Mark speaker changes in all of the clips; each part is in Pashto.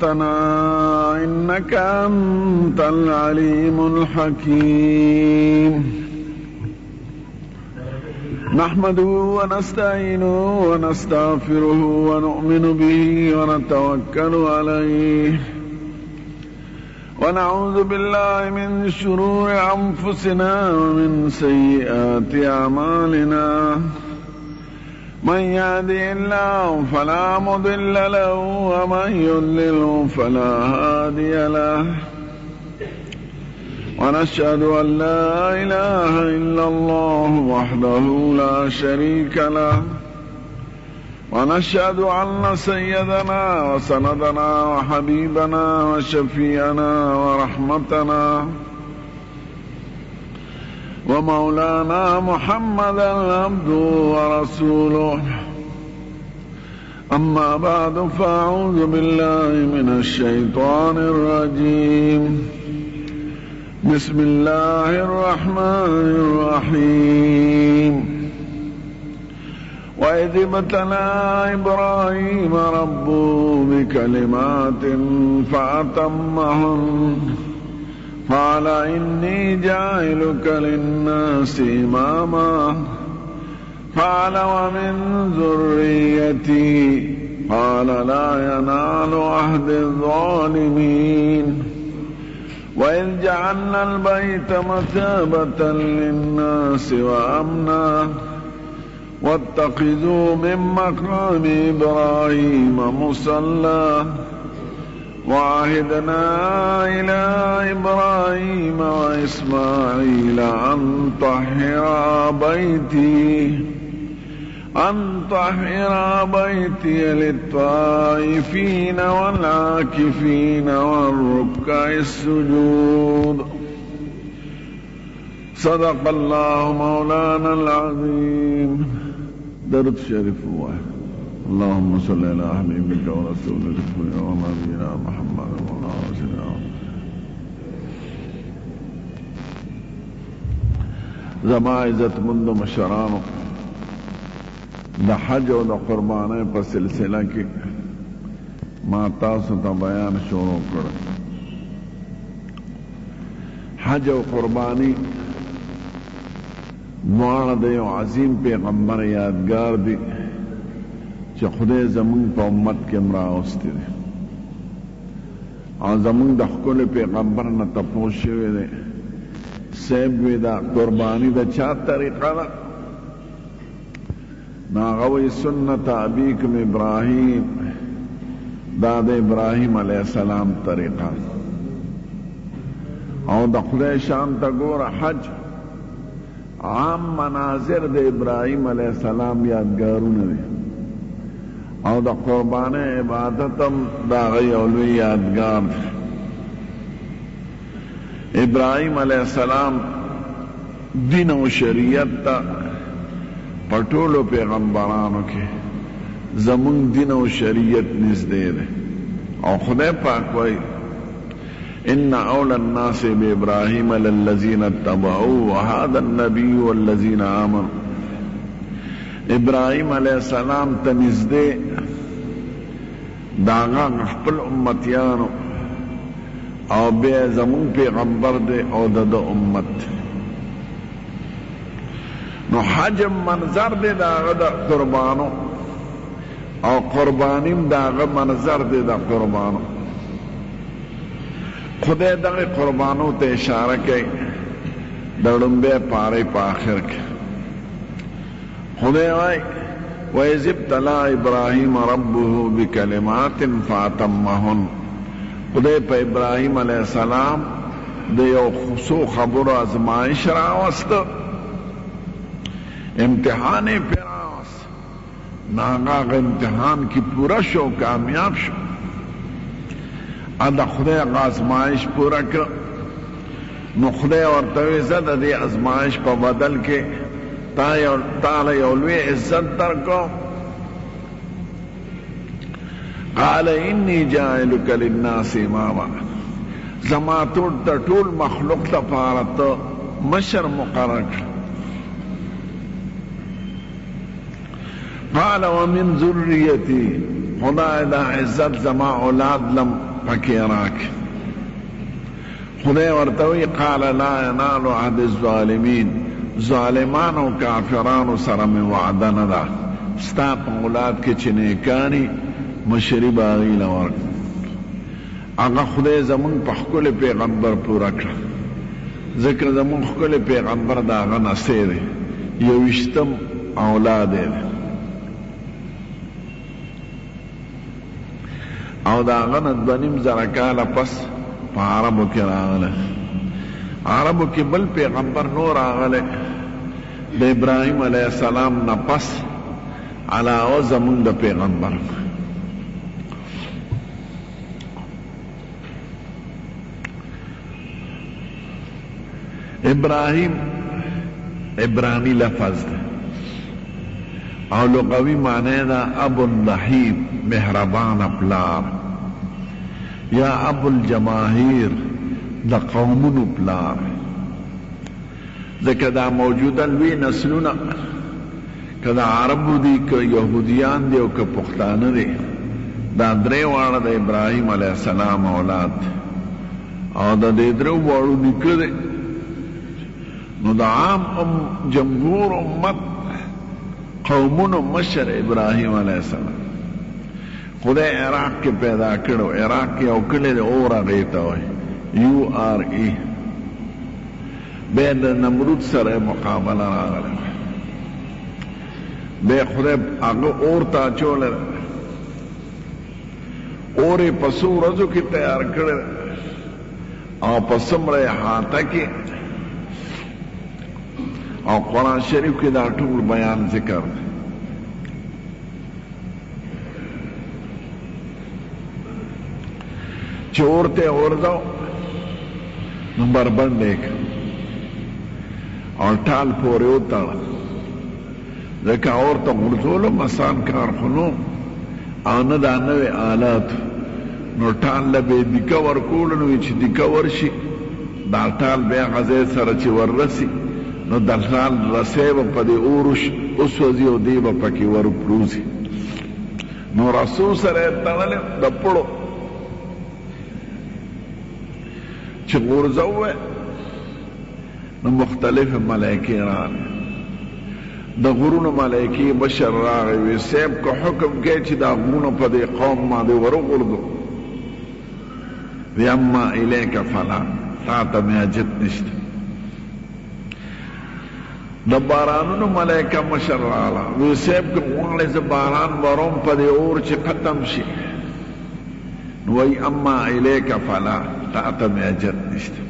Speaker 1: علمتنا إنك أنت العليم الحكيم نحمده ونستعينه ونستغفره ونؤمن به ونتوكل عليه ونعوذ بالله من شرور أنفسنا ومن سيئات أعمالنا من يهده الله فلا مضل له ومن يضلل فلا هادي له ونشهد أن لا إله إلا الله وحده لا شريك له ونشهد أن سيدنا وسندنا وحبيبنا وشفيعنا ورحمتنا ومولانا محمدا عبده ورسوله أما بعد فأعوذ بالله من الشيطان الرجيم بسم الله الرحمن الرحيم وإذ ابتلى إبراهيم ربه بكلمات فأتمهن قال إني جاعلك للناس إماما قال ومن ذريتي قال لا ينال عهد الظالمين وإذ جعلنا البيت مثابة للناس وأمنا واتخذوا من مقام إبراهيم مصلى وعهدنا إلى إبراهيم وإسماعيل أن طهر بيتي للطائفين والعاكفين والركع السجود صدق الله مولانا العظيم. درود شریف ہوا ہے. اللهم صل على حبيبك ورسولك ونبينا محمد وعلى زما عزت مند مشرانو د حج او د قربانۍ په سلسله کې ما تاسو ته بیان شروع کړ. حج او قربانی دواړه د یو عظیم پیغمبر یادګار دي چې خدای زمون په امت کې راوستي دي او زمون د خپل پیغمبر نه تپوس شوی دی سیب وی دا قربانی د چا طریقه ده ناغوی سنت ابیکم ابراهیم دا د ابراهیم علیه السلام طریقه او د خدای شان ته ګوره حج عام مناظر د ابراهیم علیه السلام یادګارونه دي او د قربانه عبادت هم دا غي اولوی یادگار. ابراهیم علیہ السلام دین و شریعت تا پټولو پیغمبرانو کې زمون دین و شریعت نږدې ده او خدای پاک وایي ان اول الناس بابراهیم للذین اتبعوا وهذا النبي والذین آمنوا. ابراهیم علیہ السلام ته نږدې داغا خپل امتیانو او بیا زمون پیغمبر دی او د امت. نو حج منظر دی داغه د قربانو او قربانیم داغه منظر دی د قربانو. خدای دغه قربانو ته اشاره کوي د لومبه پاره په آخر کې. خدای وایي وَإِذِ ابْتَلَىٰ إِبْرَاهِيمَ رَبُّهُ بِكَلِمَاتٍ فَأَتَمَّهُنَّ. خدای په ابراهیم علیه السلام د یو څو خبرو ازمایش راوست امتحان پہ راوست ناغاغ امتحان کی پورا شو کامیاب شو ادا خدای ازمایش پورا کر نو خدای ورته زده دی ازمایش په بدل کې تعالی یو لوی عزت درکو. قال انی جاعلک للناس اماما. زما ټول مخلوق لپاره ته مشر مقرر کړ. قال ومن ذریتی خدای دا عزت زما اولاد لم پکی راک. خدای ورتوی قال لا ینال عهد الظالمین، ظالمان و کافرانو سره می وعده نه ده ستا په اولاد کې چې نیکانی مشري به هغوی له ورکړه. هغه خدای زمونږ په ښکلي پیغمبر پوره کړه، ځکه زمونږ ښکلي پیغمبر د هغه نسی دی، 21م اولاد دی او د هغه نه 2.5 کاله پس په عربو کې راغلی. عربو کې بل پیغمبر نور راغلی د ابراهیم علیه السلام نه پس علاوه زمونږ د پیغمبر. ابراهیم عبرانی لفظ ده او لغوی معنی ده ابو الرحیم، مهربان پلار، یا ابو الجماهیر، د قومونو پلار. ځکه دا موجوده لوی نسلونه که د عربو دي که یهودیان دي او که پښتانه دي، دا درې واړه د ابراهیم علیه السلام اولاد او د دې درې واړو نیکه دی. نو د عام جمهور امت قومونو مشر ابراهیم علیه السلام. خدای عراق کې پیدا کړو. عراق کې یو کلی دی اور هغې ته وایي URE. بیا د نمرود سره مقابله راغله، بیا خدای هغه اور ته اچولی اور یې په څو ورځو کې تیار کړی او په څومره احاطه کې. او قرآن شریف کې دا ټول بیان ذکر دی. چې اور ته ورځو نو بربند یې کړ او ټال پورې وتړه، ځکه اور ته غورځولو آسان کار خو نو او نه دا نوې آلات. نو ټال له به دیکه ورکولو نو چې دیکه ورشي دا ټال بیا غځې سره چې وررسي نو د ټال رسۍ به په دې اور وسوځي او دی به پکې ورپروزي. نو رسول سره یې تړلی د پړو چې غورځوه نو مختلف ملائکې راغلې. د غرونو ملائکې بشر راغی، وی صاحب که حکم کوي چې دا غرونه په دې قوم باندې وروغورځو. وی اما الیک فلا، تا ته مې حاجت نشته. د بارانونو ملائکه مشر راغله، وی صاحب که غواړې زه باران وروم په دې اور چې ختم شي. نو وی اما الیک فلا، تا ته مې حاجت نشته.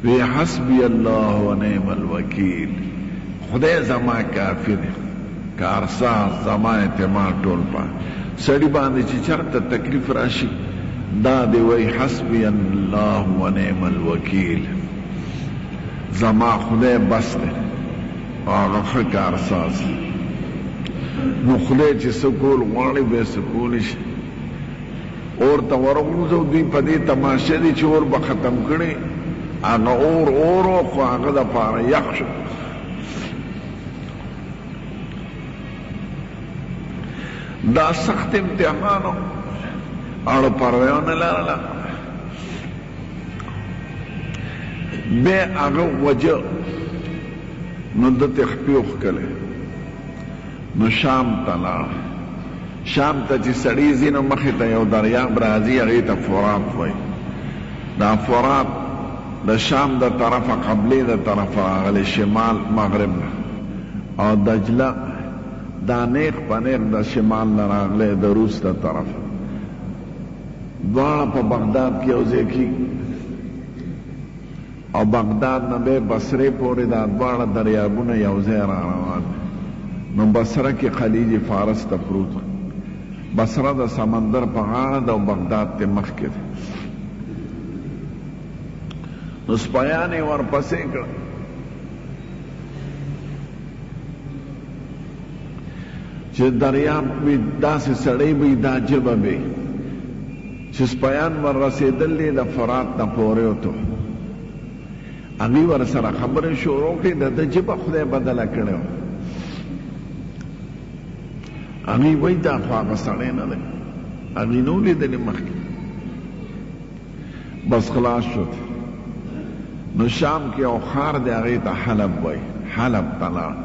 Speaker 1: وی حسبی الله و نعم الوکیل، خدای زما کافی دی، کارساز زما اعتماد ټول پا سړي باندې چې چرته تکلیف راشي دا دی وی حسبی الله و نعم الوکیل، زما خدای بس دی او هغه ښه کارساز. نو خدای چې څه کول غواړي بیا څه کولی شي. اور ته ورغورځو، دوی په دې تماشه دي چې اور به ختم کړي. هغه اور خو هغه دپاره یخ شو. دا سخت امتحان و اړو پروا نه لرله. بیا هغه وجه نو دته خپې وښکلی نو شام ته لاړ. شام ته چې سړی ځي نو مخې ته یو دریاب راځي، هغې ته فرات وایي. دا فرات د شام د طرفه قبلې د طرفه راغلی، شمال مغرب نه، او دجله دا نیغ په نیغ د شمال نه راغلی د روس د طرفه. دواړه په بغداد کې یو ځای کېږي او بغداد نه بیا بصرې پورې دا دواړه دریابونه یو ځای را روان دي. نو بصره کې خلیج فارس ته پروت، بصره د سمندر په غاړه ده او بغداد ته مخکې ده. نو سپیان یې ورپسې کړه. چې دریاب وي داسې سړی وي دا ژبه وي چې سپیان ور رسېدل دي د فرات نه پورې وتو. هغوی ورسره خبرې شروع کړې، د ده ژبه خدای بدله کړې وه. هغې وایي دا خو هغه سړی نه دی هغې نه ولیدلې مخکې بس خلاص شد نو شام کې یو ښار دی هغې ته حلب وایي حلب ته لاړ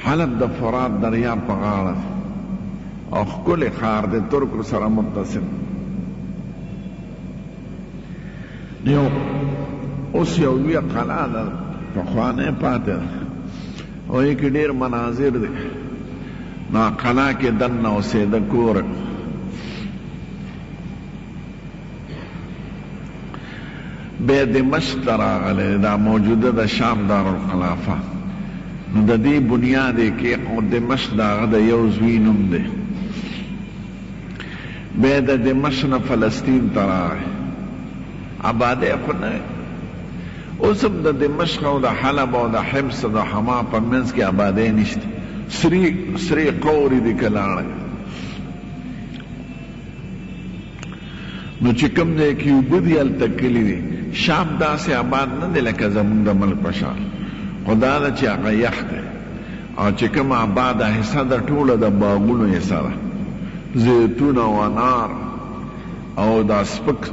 Speaker 1: حلب د فرات دریاب په غاړه دی او ښکلی ښار دی ترکو سره متصل یو اوس یو لویه قلعه ده پخوانۍ پاتې ده او یې کې ډېر مناظر دی نو قلعه کې دننه اوسېده کور بیا دمشق ته راغلی دا موجوده د شام دارالخلافه نو د دې بنیاد یې کې او دمشق د هغه د یو زوی نوم دی بیا د دمشق نه فلسطین ته راغی آبادی خو نه اوس هم د دمشق او د حلب او د حمص او د حما په منځ کې آبادی نشته سری قوري دي که لاړی نو چې کوم ځای کې اوبه دي هلته کلي دي شام داسې آباد نه دی لکه زمونږ د ملک په شان خو دا ده چې هغه یخ دی او چې کوم آباده حصه ده ټوله د باغونو حصه ده زیتون او انار او دا سپک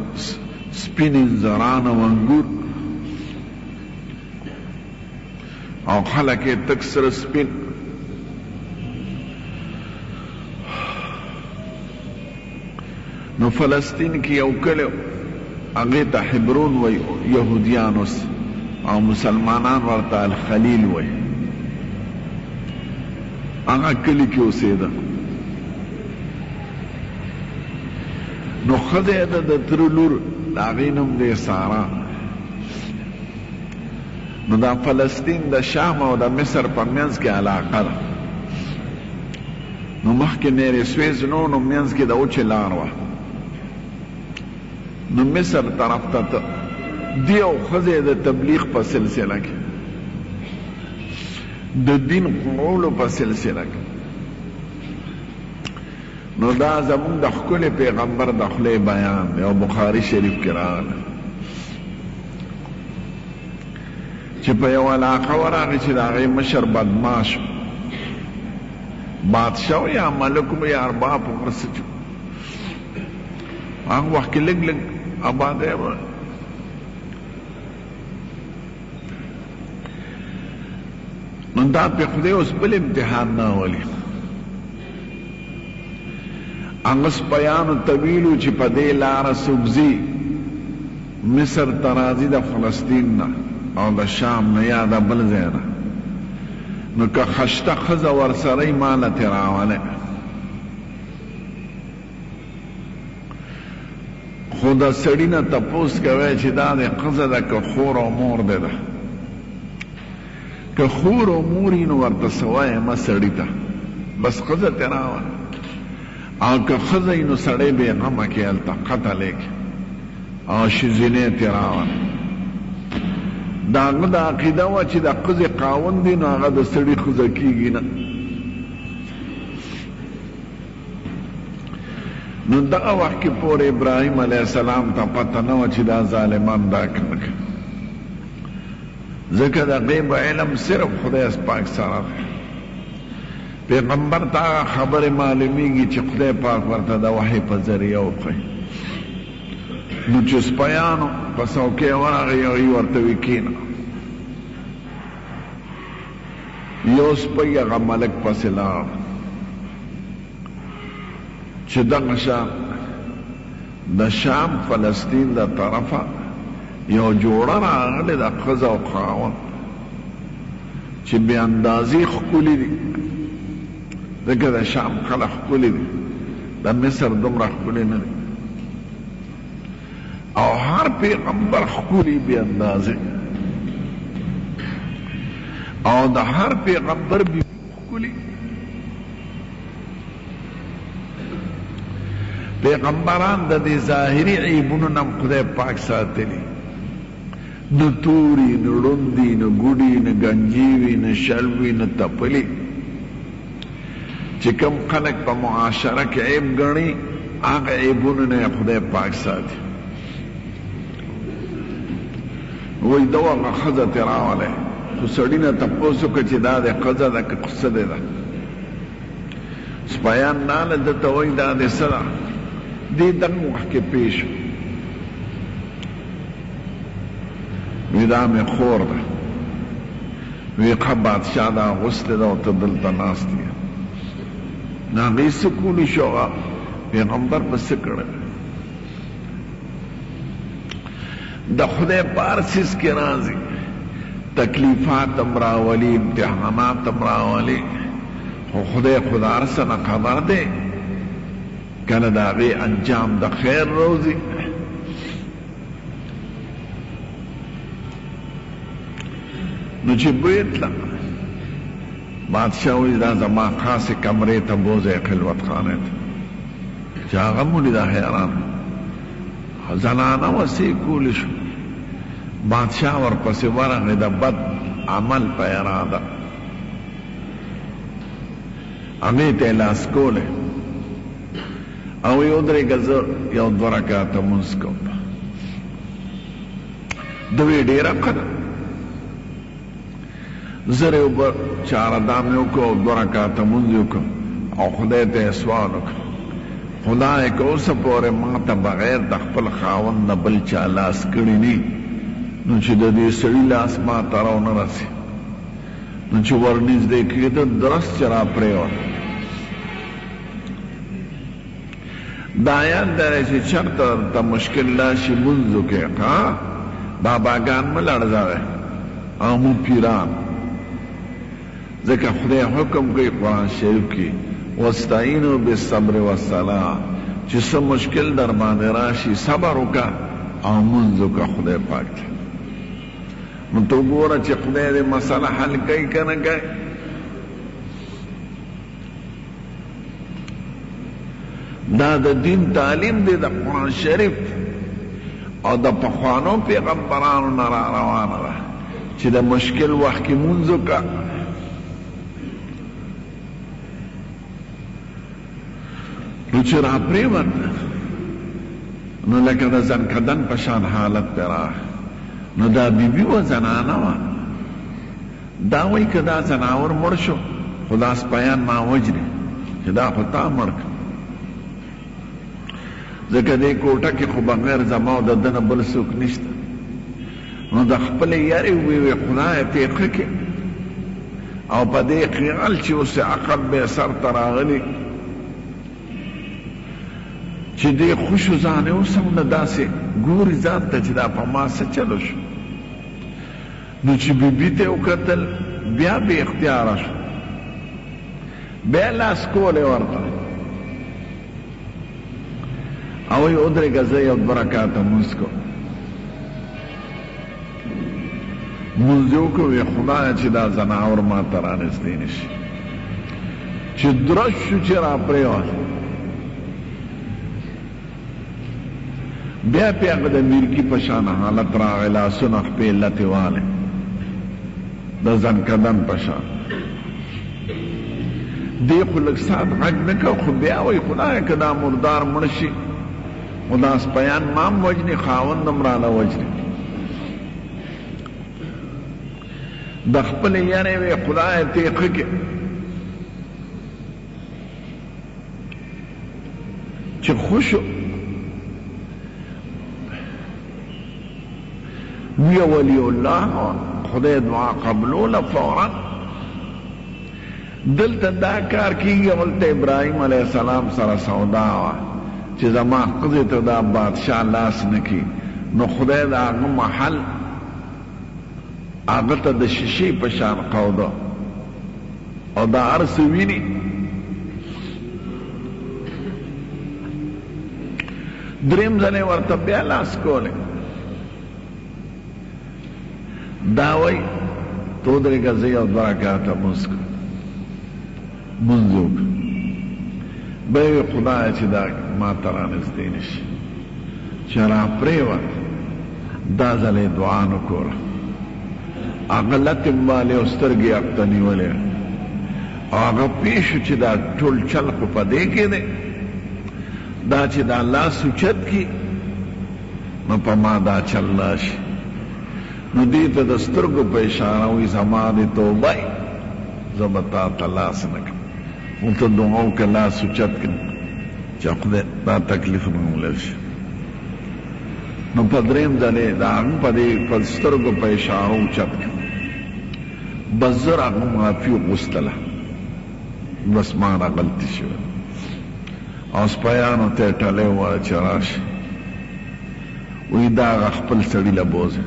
Speaker 1: سپین زران او انګور او خلک یې تک سره سپین نو فلسطین کې یو کلی هغې ته حبرون وایي یهودیان اوس او مسلمانان ورته الخلیل وایي هغه کلي کې اوسېده نو ښځه یې ده د تره لور د هغې نوم دی سارا نو دا فلسطین د شام او د مصر په منځ کې علاقه ده نو مخکې نیرې سویز نو منځ کې د اوچې لار وه نو مصر طرف ته دی او ښځې د تبلیغ په سلسله کې د دین خورولو په سلسله کې نو دا زمونږ د ښکلي پیغمبر د خولې بیان دی او بخاري شریف کې راغلی چې په یو علاقه ورغی چې د هغې مشر بدماش بادشاه یا ملک یا ارباب ورسه هغه وخت کې لږ لږ آبادی وه نو دا پې خدای اوس بل امتحان نه اولي هغه سپیانو ته ویلو چې په دې لاره څوک ځي مصر ته راځي د فلسطین نه او د شام نه یا د بل ځای نه نو که خشته ښځه ورسره یې ماله ترې راولی خو د سړي نه تپوس کوی چې دا د ښځه ده که خور او مور دی ده که خور او مور یې نو ورته څه وایې مه سړي ته بس ښځه ترې راوله او که ښځه یې نو سړی بې غمه کې هلته قتل یې او ښځینې ترې راوله د هغه د عقیده وه چې د ښځې خاوند دی نو هغه د سړي ښځه کېږي نه نو دغه وخت کې پورې ابراهیم علیه السلام ته پته نه وه چې دا ظالمان دا کار کوي ځکه د غیب علم صرف خدای پاک سره دی پیغمبر ته هغه خبرې معلومیږي چې خدای پاک ورته د وحی په ذریعه وښیي نو چې سپیانو په څوکۍ ورغی هغوی ورته ویې کښېنه یو سپی هغه ملک پسې لاړ چې دغه شان د شام فلسطین د طرفه یو جوړه راغلې د ښځه او خاوند چې بې اندازې ښکلي دي ځکه د شام خلک ښکلي دي د مصر دومره ښکلي نه دي او هر پیغمبر ښکلي بې اندازې او د هر پیغمبر بې ښکلي پیغمبران د دې ظاهري عیبونو نه خدای پاک ساتلي نه توري نه ړوندي نه ګوډي نه ګنجي نه شلوي نه تپلي چې کوم خلک په معاشره کې عیب ګڼي هغه عیبونو نه خدای پاک ساتي وایي دا هغه ښځه ترې راولی خو سړي نه تپوس وکړه چې دا د ښځه ده که څه دی ده سپیان ناله ده ته وایي دا د څه ده دې دغه وخت کې پیش وی دا مې خور ده وی ښه بادشاه دا اغوستې ده او ته دلته ناست یې نو هغې څه کولی شو هغه پیغمبر به څه کړی د خدای په هر څیز کې راځي تکلیفات هم راولي امتحانات هم راولي خو خدای خو د هر څه نه خبر دی کله د هغې انجام د خیر روزي نو چې بویتله بادشاه وایي دا زما خاصې کمرې ته بوځئ خلوت خانې ته چې هغه هم ولیده حیران زنانه وسې کولی شو بادشاه ورپسې ورغی د بد عمل په اراده هغې ته یې لاس کولی او ویې ودرېږه زه یو دوه رکعته لمونځ کوم ده ویې ډېره ښه ده زر یې اوبه چارهدام یې وکړو او دوه رکعته لمونځ یې وکړو او خدای ته یې سوال وکړو خدای که اوسه پورې ما ته بغیر د خپل خاوند نه بل چا لاس کړي نه نو چې د دې سړي لاس ما ته راونه رسي نو چې ورنږدې کېده درست چې راپرېوت دا یاد دی چې چېرته ته مشکل راشي لمونځ وکړې باباګان مه لړزوئ او مو پیران ځکه خدای حکم کوي قرآن شریف کې واستعینوا بالصبر والصلاة چې څه مشکل در باندې راشي صبر وکړه او لمونځ وکړه خدای پاک ته نو ته وګوره چې خدای دې مسله حل کوي که نه کوي دا د دین تعلیم دی د قرآن شریف او د پخوانو پیغمبرانو نه را روانه ده چې د مشکل وخت کې لمونځ وکړه نو چې راپرېوت نو لکه د زنکدن په شان حالت پې راغی نو دا بیبي وه زنانه وه دا وایي که دا زناور مړ شو خو دا سپیان ما وجري چې دا خو تا مړ کړ ځکه دې کوټه کې خو بغیر زما او د ده نه بل څوک نشته نو د خپلې یارې وویې خدایه ته یې ښه کړې او په دې خیال چې اوس عقب به سر ته راغلي چې دې خوشو ځان یې اوس هم نه داسې ګوري ځان ته چې دا په ما څه چلو شو نو چې بیبي ته یې وکتل بیا بې اختیاره شو بیا لاس کولی ورته او یې ودرېږه زه یو دوه رکعته لمونځ کوم لمونځ یې وکړو ویې خدایه چې دا زناور ما ته رانږدې نه شي چې درست شو چې راپرېوت بیا پې هغه د میرګي په شان حالت راغی لاسونه خپې لتې والې د زنکدن په شان دې خو لږ ساعت غږ نه کوه خو بیا وایي خدایه که دا مردار مړ شي خو دا سپیان ما هم وجني خاوند هم راله وجني د خپلې یارې وې خدایه ته یې ښه کړې چې خوشو وی ولی الله خدای دعا قبلوله فورا دلته دا کار کیږي ولته ابراهیم علیه السلام سره سودا وه چې زما ښځې ته دا بادشاه لاس نه کړي نو خدای د هغه محل هغه ته د شیشې په شان قوده او دا هر څه ویني دریم ځل یې ورته بیا لاس کولی دا وایي ته ودرېږه زه یو دوه رکعته لمونځ کوم لمونځ وکړه بیا یې ویې خدایه چې دا ما ته رانږدې نه شي چې راپرېوت دا ځل یې دعا نه کوله هغه لتې مالې او سترګې یې حق ته نیولې او هغه پوه شو چې دا ټول چل خو په دې کې دی دا چې دا لاس اوچت کړي نو په ما دا چل راشي نو دې ته د سترګو په اشاره وي زما د توبه زه به تا ته لاس نه کړم ورته دعا وکړه لاس اوچت کړم چې خدای دا تکلیف نه ولرشي نو په درېیم ځلې د هغه په سترګو په اشاره اوچت کړم بس زه هغه معافي وغوښتله بس ما نه غلطي شوه او سپیانو ته یې ټلۍ وویله چې راشي وی دا هغه خپل سړي له بوځه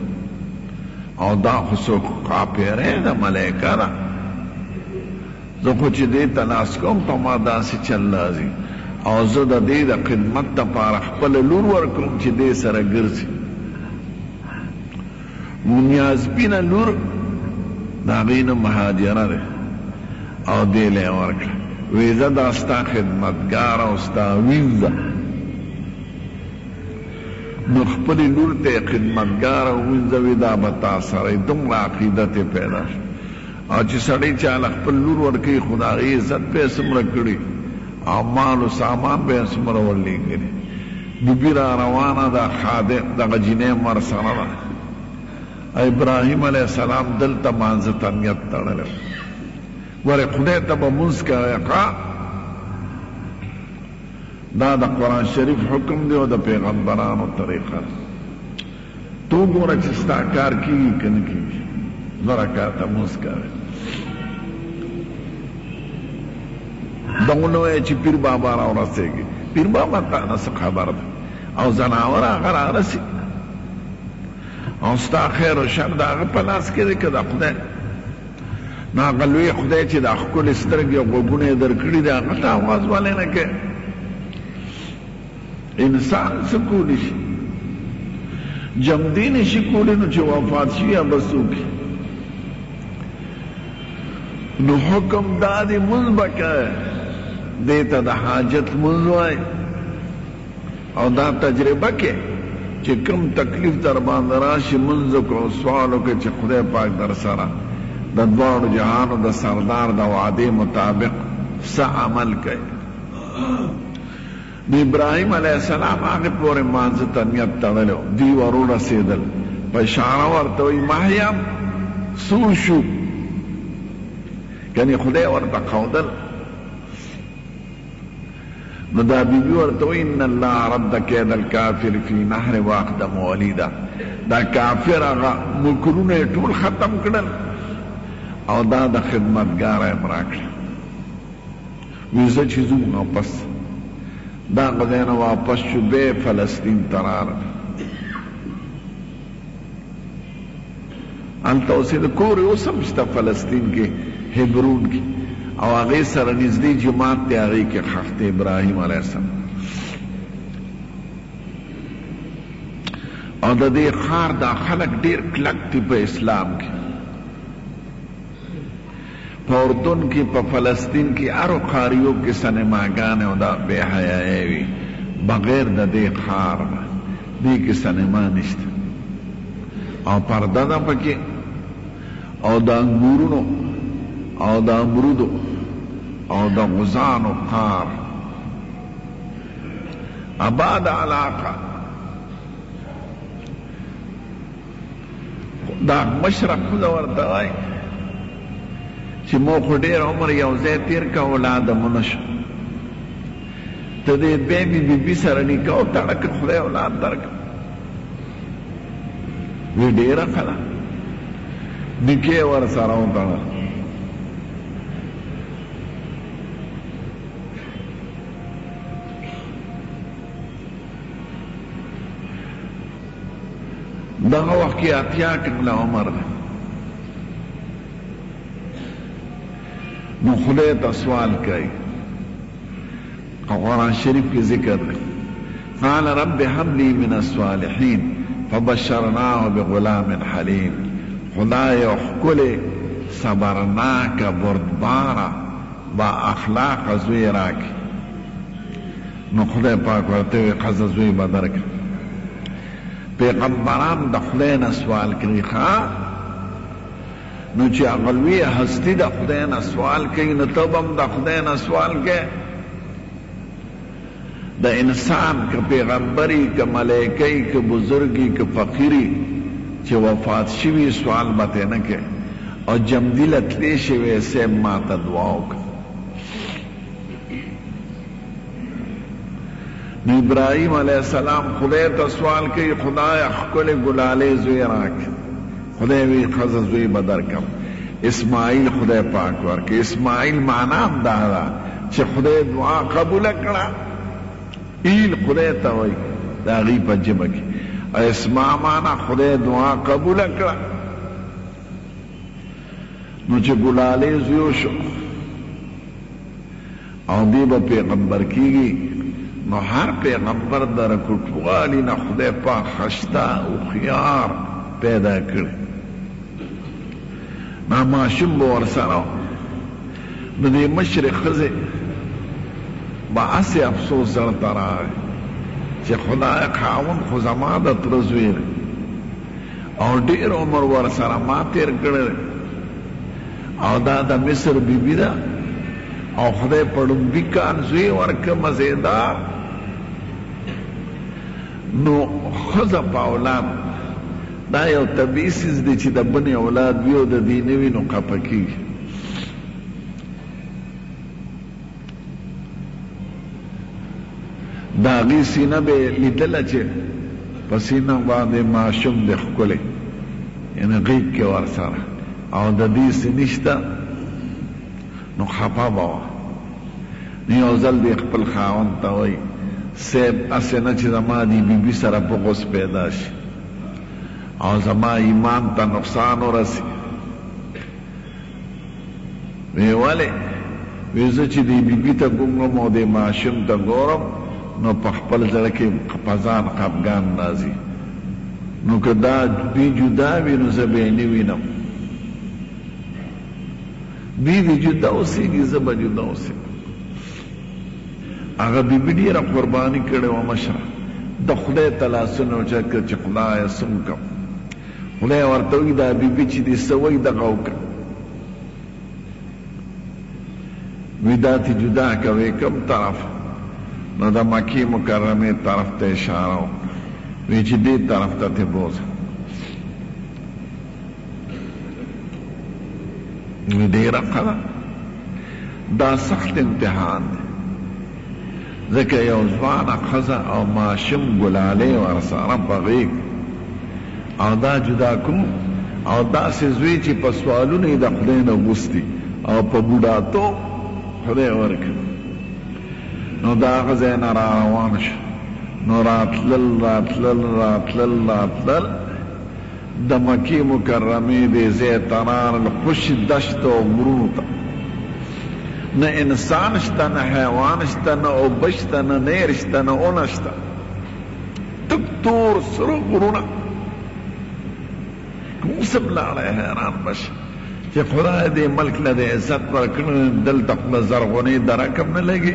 Speaker 1: او دا خو څوک قاپیری ده ملایکه ده زه خو چې دې ته لاس کوم په ما داسې چل راځي او زه د دې د خدمت دپاره خپله لور ورکړم چې دې سره ګرځي نیازبینه لور د هغې نه مهاجره ده او دې له یې ورکړه وی زه دا ستا خدمتګار او ستا وینځه نو خپلې لور ته یې خدمتګار او وینځه وي دا به تا سره یې دومره عقیدت یې پیدا شو او چې سړی چاله خپل لور ورکوي خو د هغې عزت به یې څومره کړي او مال و سامان به یې څومره ورلېږلي بیبي را روانه ده خادم دغه جینۍ مر سره ده ابراهیم علیه السلام دلته مانځه ته نیت تړلی ګورې خدای ته به مونځ کوې ښه دا د قرآن شریف حکم دی او د پیغمبرانو طریقه تو ګوره چې ستا کار کېږي که نه کېږي 2 رکعته مونځ کوې دغه نه وایه چې پیر بابا راورسېږي پیر بابا ته نه څه خبر ده او ځناور هغه رارسي او ستا خیر و شر د هغه په لاس کې دی که د خدای نو هغه لوی خدای چې دا ښکلې سترګې او غوږونه یې درکړي دي هغه ته اواز ولې نه کوې انسان څه کولی شي جمدی نشي کولی نو چې وفات شي یا به څوک نو حکم دا دی مونځ به کوې دې ته د حاجت مونځ وایي او دا تجربه کې چې کوم تکلیف در باندې راشي مونځ وکړه او سوال وکړه چې خدای پاک در سره د دواړو جهانو د سردار د وعدې مطابق څه عمل کوي د ابراهیم علیه السلام هغې پورې مانځه ته نیت تړلی و دوی ور ورسېدل په اشاره ورته وایي مهیم سور شو یعنې خدای ورته ښودل نو دا بیبي ورته وایي ان الله رد کید الکافر فی نهر واقدم ولیدا دا کافر هغه مکرونه یې ټول ختم کړل او دا د خدمتګاره یې راکړه وایي زه چې ځو واپس دا غځای نه واپس شو بیا فلسطین ته راغله هلته اوسېده کور یې اوس هم شته فلسطین کې هبرون کې او هغې سره نږدې جومات دی هغې کې ښخ دی ابراهیم علیه السلام او د دې ښار دا خلک ډېر کلک دي په اسلام کې په اردن کې په فلسطین کې هرو ښاریو کې سینماګانې او دا بې حیایي وي بغیر د دې ښار نه دې کې سینما نشته او پرده ده پکې او د انګورونو او د امرودو او د غزانو ښار آباد علاقه دا مشرق خو ورته وایي چې مو خو ډېر عمر یو ځای تېر که اولاده مو نه شو ته دې بې بي سره نکاح وتړه که خدای اولاد درکړه وی ډېره ښه ده نکاح یې ورسره وتړه دغه وخت کې 80 کاله عمر دی نو خدای ته سوال کوي قرآن شریف کې ذکر دی قال رب هب لي من الصالحين فبشرناه بغلام حلیم خدای ښکلی صبرناک بردباره با اخلاق زوی راکړي نو خدای پاک ورته وایي ښځه زوی به درکړي پیغمبران د خدای نه سوال کوي ښه نو چې هغه لویه هستي د خدای نه سوال کوي نو ته به هم د خدای نه سوال کوې د انسان که پیغمبري که ملایکهی که بزرگی که فقیری چې وفات شوی سوال به نه کوي او جمدیله تلی شوی صاحب ما ته دعا وکړه. نو ابراهیم علیہ السلام خدای ته سوال کوي خدای ښکلې ګلالې زوی راکړه. خدای وی ښځه زوی به درکړم. اسماعیل خدای پاک ورکړي. اسماعیل معنا هم دا ده چې خدای دعا قبوله کړه. ایل خدای ته وایي د هغې په ژبه کې. اسماع معنا خدای دعا قبوله کړه. نو چې ګلالې زوی شو او دی به پیغمبر کیږي، نو هر پیغمبر در کوټوالي نه خدای پاک خشته او خيار پیدا کړي. نو ماشوم به ورسره نو دې مشرې ښځې به هسې افسوس زړه ته راغی چې خدای خاوند خو زما د تره زوی دی او ډېر عمر ورسره ما تېر کړی او دا د مصر بیبي ده او خدای په ړومبي کال زوی ورکړه مزېدار. نو ښځه په اولاد دا یو طبیعي څیز دی چې د بنې اولاد وي او د دې نه وي نو خفه کېږي. د هغې سینه به یې لیدله چې په سینه باندې ماشوم دی ښکلی، یعنې غېږ کې ورسره او د دې څه نشته، نو خفه به وه. نو یو ځل دې خپل خاوند ته وایي صاحب هسې نه چې زما دې بیبي سره بغض پیدا شي او زما ایمان ته نقصان ورسي. وی ولې؟ وی زه چې دې بیبي ته ګورم او دې ماشوم ته ګورم نو په خپل زړه کې په ځان خفګان راځي. نو که دا دوی جدا وي نو زه به یې نه وینم. دوی دې جدا اوسېږي، زه به جدا اوسېږم. هغه بیبي ډېره قرباني کړې وه مشره. د خدای ته لاسونه اوچت کړه چې خدایه څه وکړم. خدای ورته وایي دا بیبي چې دې څه وایي دغه وکړه. وی دا تی جدا کوي کوم طرف؟ نو د مکې مکرمې طرف ته اشاره وکړه. وی چې دې طرف ته تې بوځه. وی ډېره ښه ده. دا سخت امتحان دی، ځکه یو ځوانه ښځه او ماشوم ګلالې ورسره په غېږ او دا جدا کوم او داسې زوی چې په سوالونه یې د خدای نه غوستي او په بوډاتوب خدای ورکړي. نو د هغه ځای نه را روان شو. نو راتلل د مکې مکرمې دې ځای ته راغلل، خوشي دشت او غرونو ته. نه انسان شته، نه حیوان شته، نه اوبه شته، نه نیر شته، نه اونه شته. تک تور سره غرونه. کوم څه ولاړی حیران بشي چې خدای دې ملک له دې عزت ورکړی، دلته خو له زرغونې د رقم نه لګي.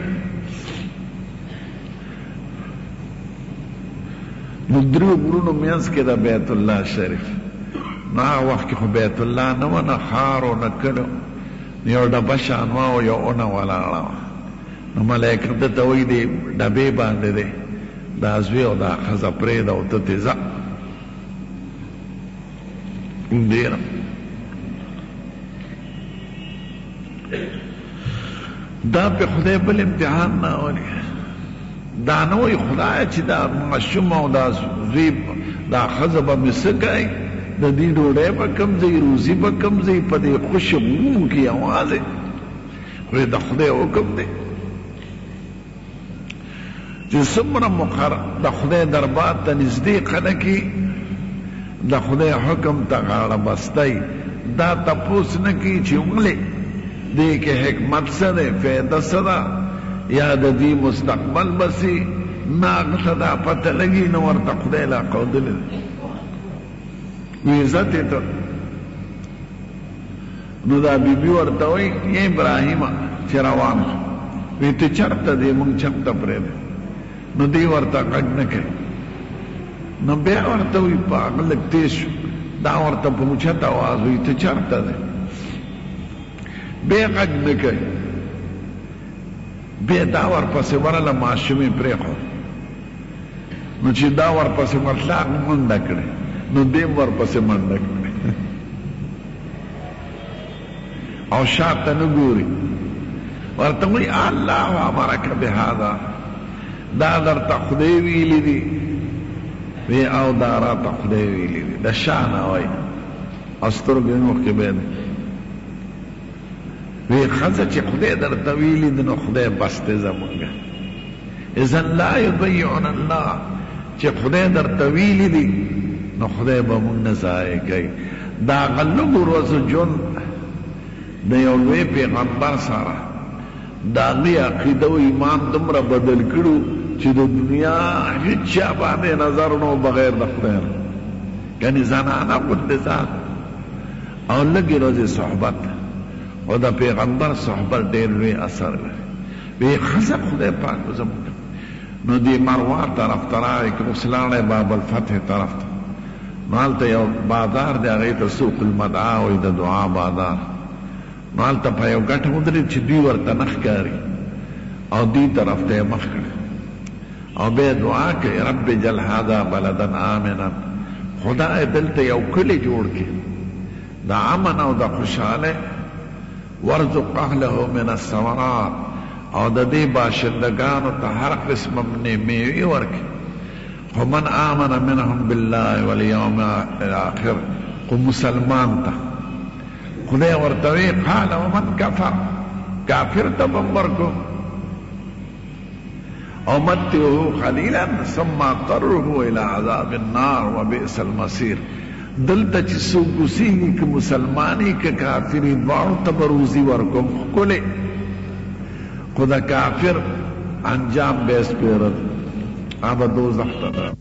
Speaker 1: نو درو غرونو منځ کې د بیت الله شریف. نو هغه وخت کې خو بیت الله نه وه، نه ښار او نه کلي، یو ډبه شان وه او یو اونه ولاړه وه. نو ملایکه ده ته وایي دې ډبې باندې دی دا زوی او دا ښځه پرېږده او ته تې ځه. ډېره دا په خدای بل امتحان نه اولي. دا نه وایي خدایه چې دا ماشوم او دا زوی دا ښځه به مې څه کوي، د دې ډوډۍ به کوم ځای، روزي به کوم ځای، په دې خوشي غرونو کې یوازې. خو د خدای حکم دی چې څومره د خدای دربار ته نږدې خلک د خدای حکم ته غاړه بستی، دا تپوس نه کوي چې ولې دې کې حکمت څه دی، فایده څه ده، یا د دې مستقبل بسي. نه هغه ته دا پته لګي، نه ورته خدای لا ښودلی دی. وی عزت یې ته. نو دا بیبي ورته وایي یا ابراهیمه چې روان شو. وی ته چېرته دی؟ مونږ چمته پرېږدی. نو دی ورته غږ نه کوي. نو بیا ورته وایي په هغه لږ تېز شو. دا ورته په اوچت اواز وایي ته چېرته دی؟ بیا غږ نه کوي. بیا دا ورپسې ورله ماشوم یې پرېښود. نو چې دا ورپسې ورتله هغه منډه کړې. نو دیم ورپسې منډه کړي او شاته نه ګوري ورته وایي الله امرک بهذا دا درته خدای ویلي دي وی او دا راته خدای ویلي دي د شا نه وایي او سترګې یې مخکې بیا دي وی ښځه چې خدای درته ویلي دي نو خدای بس دی زمونږ اذن لا یضیعن الله چې خدای درته ویلي دي نو خدای به مونږ نه ضایع کوي دا هغه لږو ورځو ژوند د یو لوی پیغمبر سره د هغې عقیده و ایمان دومره بدل کړو چې د دنیا هېڅ چا باندې نظر نو بغیر د خدای نه یعنې زنانه غوندې ځان او لږې ورځې صحبت او د پیغمبر صحبت ډېر لوی اثر لري وی ښځه خدای پاک زموږ نو دې مروه طرف ته راغی که اوس لاړی باب الفتح طرف ته نو هلته یو بازار دی هغې ته سوق المدعا وایي د دعا بازار نو هلته په یو ګټه ودرېد چې دوی ورته نه ښکاري او دوی طرف ته یې مخ کړي او بیا دعا کوي رب اجعل هذا بلدا آمنا خدای دلته یو کلی جوړ کړي د امن او د خوشحاله وارزق اهله من الثمرات او د دې باشندگانو ته هر قسم میوې ورکړي خو من آمن منهم بالله والیوم الاخر خو مسلمان ته خدای ورته وی قال ومن کفر کافر ته بم ورکو او متعه قلیلا ثم اضطره الى عذاب النار وبئس المصير دلته چې څوک اوسېږي که مسلمانې که کافرې دواړو ته به روزي ورکوم ښکلې خو د کافر انجام به یې سپېره ده هغه به دوزخ ته ده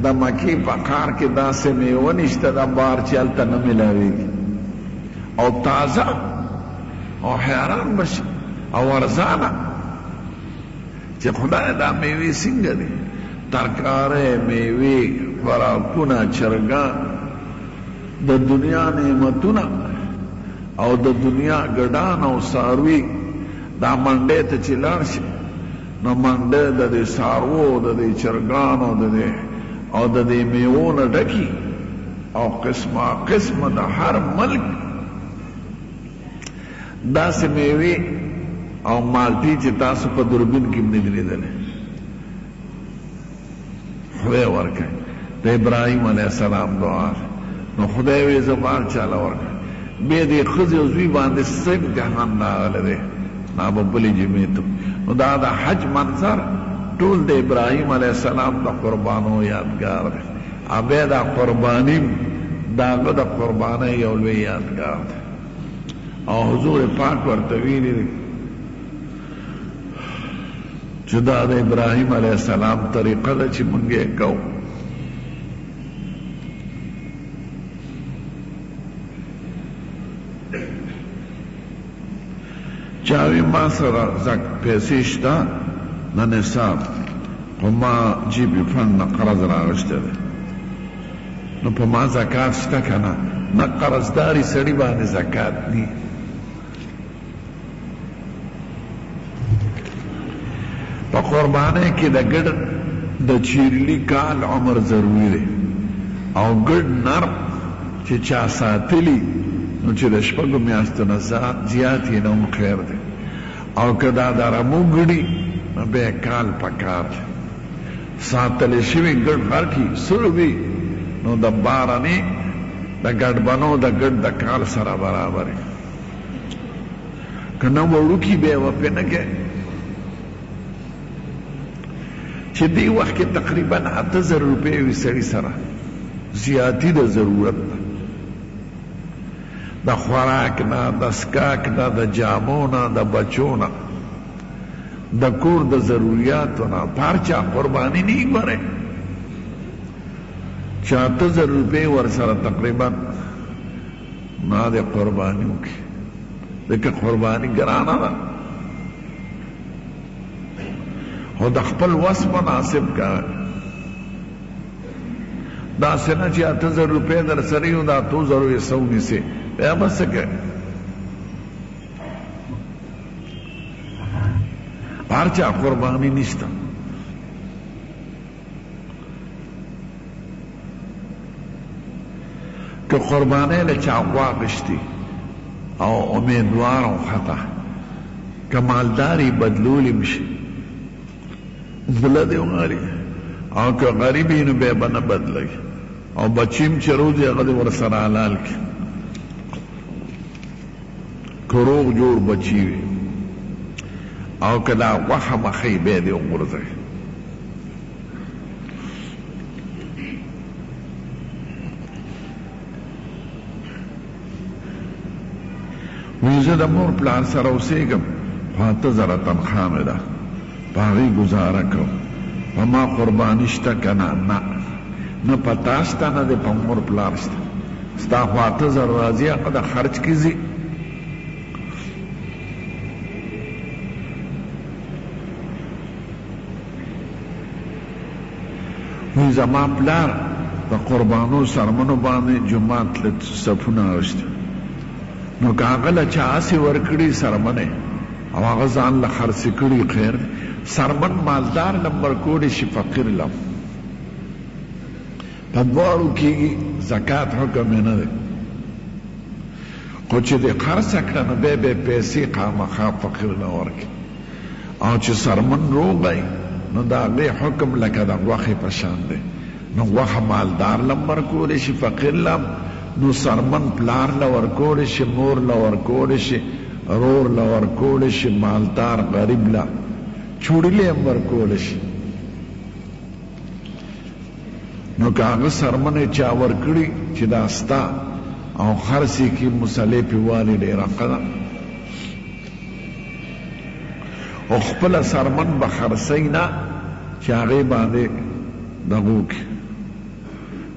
Speaker 1: د مکی په ښار کې داسې میوه نشته د بار چې هلته نه میلاویږي او تازه او حیران بشي او ارزانه چې خدای دا میوې څنګه دي ترکارې میوې خوراکونه چرګان د دنیا نعمتونه او د دنیا ګډان او څاروي دا منډې ته چې لاړ شي نو منډې د دې څاروو د دې چرګانو او د دې میوو نه ډکي او قسمه قسمه د هر ملک داسې میوې او مالټې چې تاسو په دوربین کې هم نه دي لیدلې خدای ورکړي د ابراهیم علیه السلام دعا نو خدای وی زه بار چاله ورکړم بیا دې ښځې او زوی باندې څه امتحان راغلی دی دا به بلې جمعې ته نو دا د حج منظر ټول د ابراهیم علیه السلام د قربانو یادګار دی بیا دا قرباني د هغه د قربانۍ یو لوی یادګار دی او حضور پاک ورته ویلي دی چې دا د ابراهیم علیه السلام طریقه ده چې موږ یې کوو چاوی ما سره پیسې شته نه نصاب خو ما جیبي فند نه قرض راغشتی دی نو په ما زکات شته که نه نه قرضداري سړي باندې زکات دي په قربانۍ کې د ګډ د چیرلی کال عمر ضروري دی او ګډ نر چې چا ساتلی نو چې د شپږو میاشتو نه زیات یې نه هم خیر دی او که دا د رمو ګړي نو بیا کال پکار دی ساتلی شوي ګډ غر کې سړ وي نو د بارانې د ګډبنو د ګډ د کال سره برابر وي که نه وړوکي بیا به پرې نه کوې چې دې وخت کې تقریبا 8000 روپۍ وي سړي سره زیاتی د ضرورت ده د خوراک نه د سکاک نه د جامو نه د بچو نه د کور د ضروریاتو نه هر چا قرباني نه ګورې چې 8000 روپۍ ورسره تقریبا نه د قرباني وکړي ځکه قرباني ګرانه ده خو د خپل وس مناسب کار داسې نه چې 8000 روپۍ در سره یو د 8000 یې سو نیسې بیا به څه کوې هر چا قرباني نشته که قربانۍ له چا واغشتي او امیدوار او خطا که مالداري بدلولی مشي زله دې وغواړي او که غریب وي نو بیا به نه بدلوي او بچیم چې روزي هغه دې ورسره حلال کړي که روغ جوړ بچي وي او که دا غوښه مخۍ بیا دې وغورځوي وی زه د مور پلار سره اوسېږم خو 8000 تنخوا مې ده په هغې گزاره کوم په ما قرباني شته که نه نه په تا شته نه دی په مور پلار شته ستا خو 8000 راځي هغه د خرچ کې ځي وی زما پلار د قربانو سرمنو باندې جومات له صفونه اغشته نو که هغه له چا هسې ورکړي سرمنې او هغه ځان له خرڅې کړي خیر سرمن مالدار لم ورکولی شي فقیر لم په دواړو کېږي زکات حکم یې نه دی خو چې دې خرڅه کړه نو بیا به پیسې خامخا فقیر له ورکړي او چې سرمن روغی نو د هغې حکم لکه د غوښې په شان دی نو غوښه مالدار لم ورکولی شي فقیر لم نو سرمن پلار له ورکولی شي مور له ورکولی شي رور له ورکولی شي مالدار غریب له چوڑلی هم ورکولی شي نو که هغه سرمنې چا ورکړي چې دا ستا او خرڅې کې مسلې پې والي ډېره ښه ده او خپله سرمن به خرڅوي نه چې هغې باندې دغه وکړي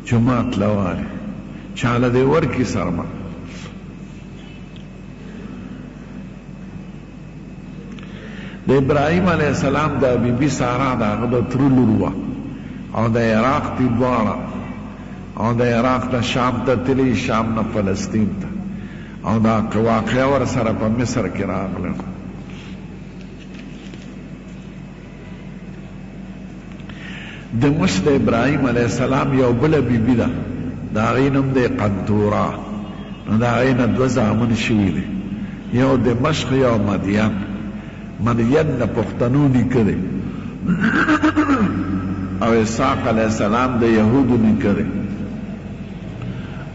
Speaker 1: جومات له والي چاله دې ورکړي سرمن د ابراهیم علیه السلام د بیبي سارا د هغه د تره لور وه او د عراق دي دواړه او د عراق نه شام ته تلي شام نه فلسطین ته او دا واقعه ورسره په مصر کې راغله د موسی د ابراهیم علیه السلام یو بله بیبي ده د هغې نوم دی قنطوره نو د هغې نه دوه زامن شوي دي یو دمشق یو مدین مدین د پښتنو نیکه دی او اسحاق علیه السلام د یهودو نیکه دی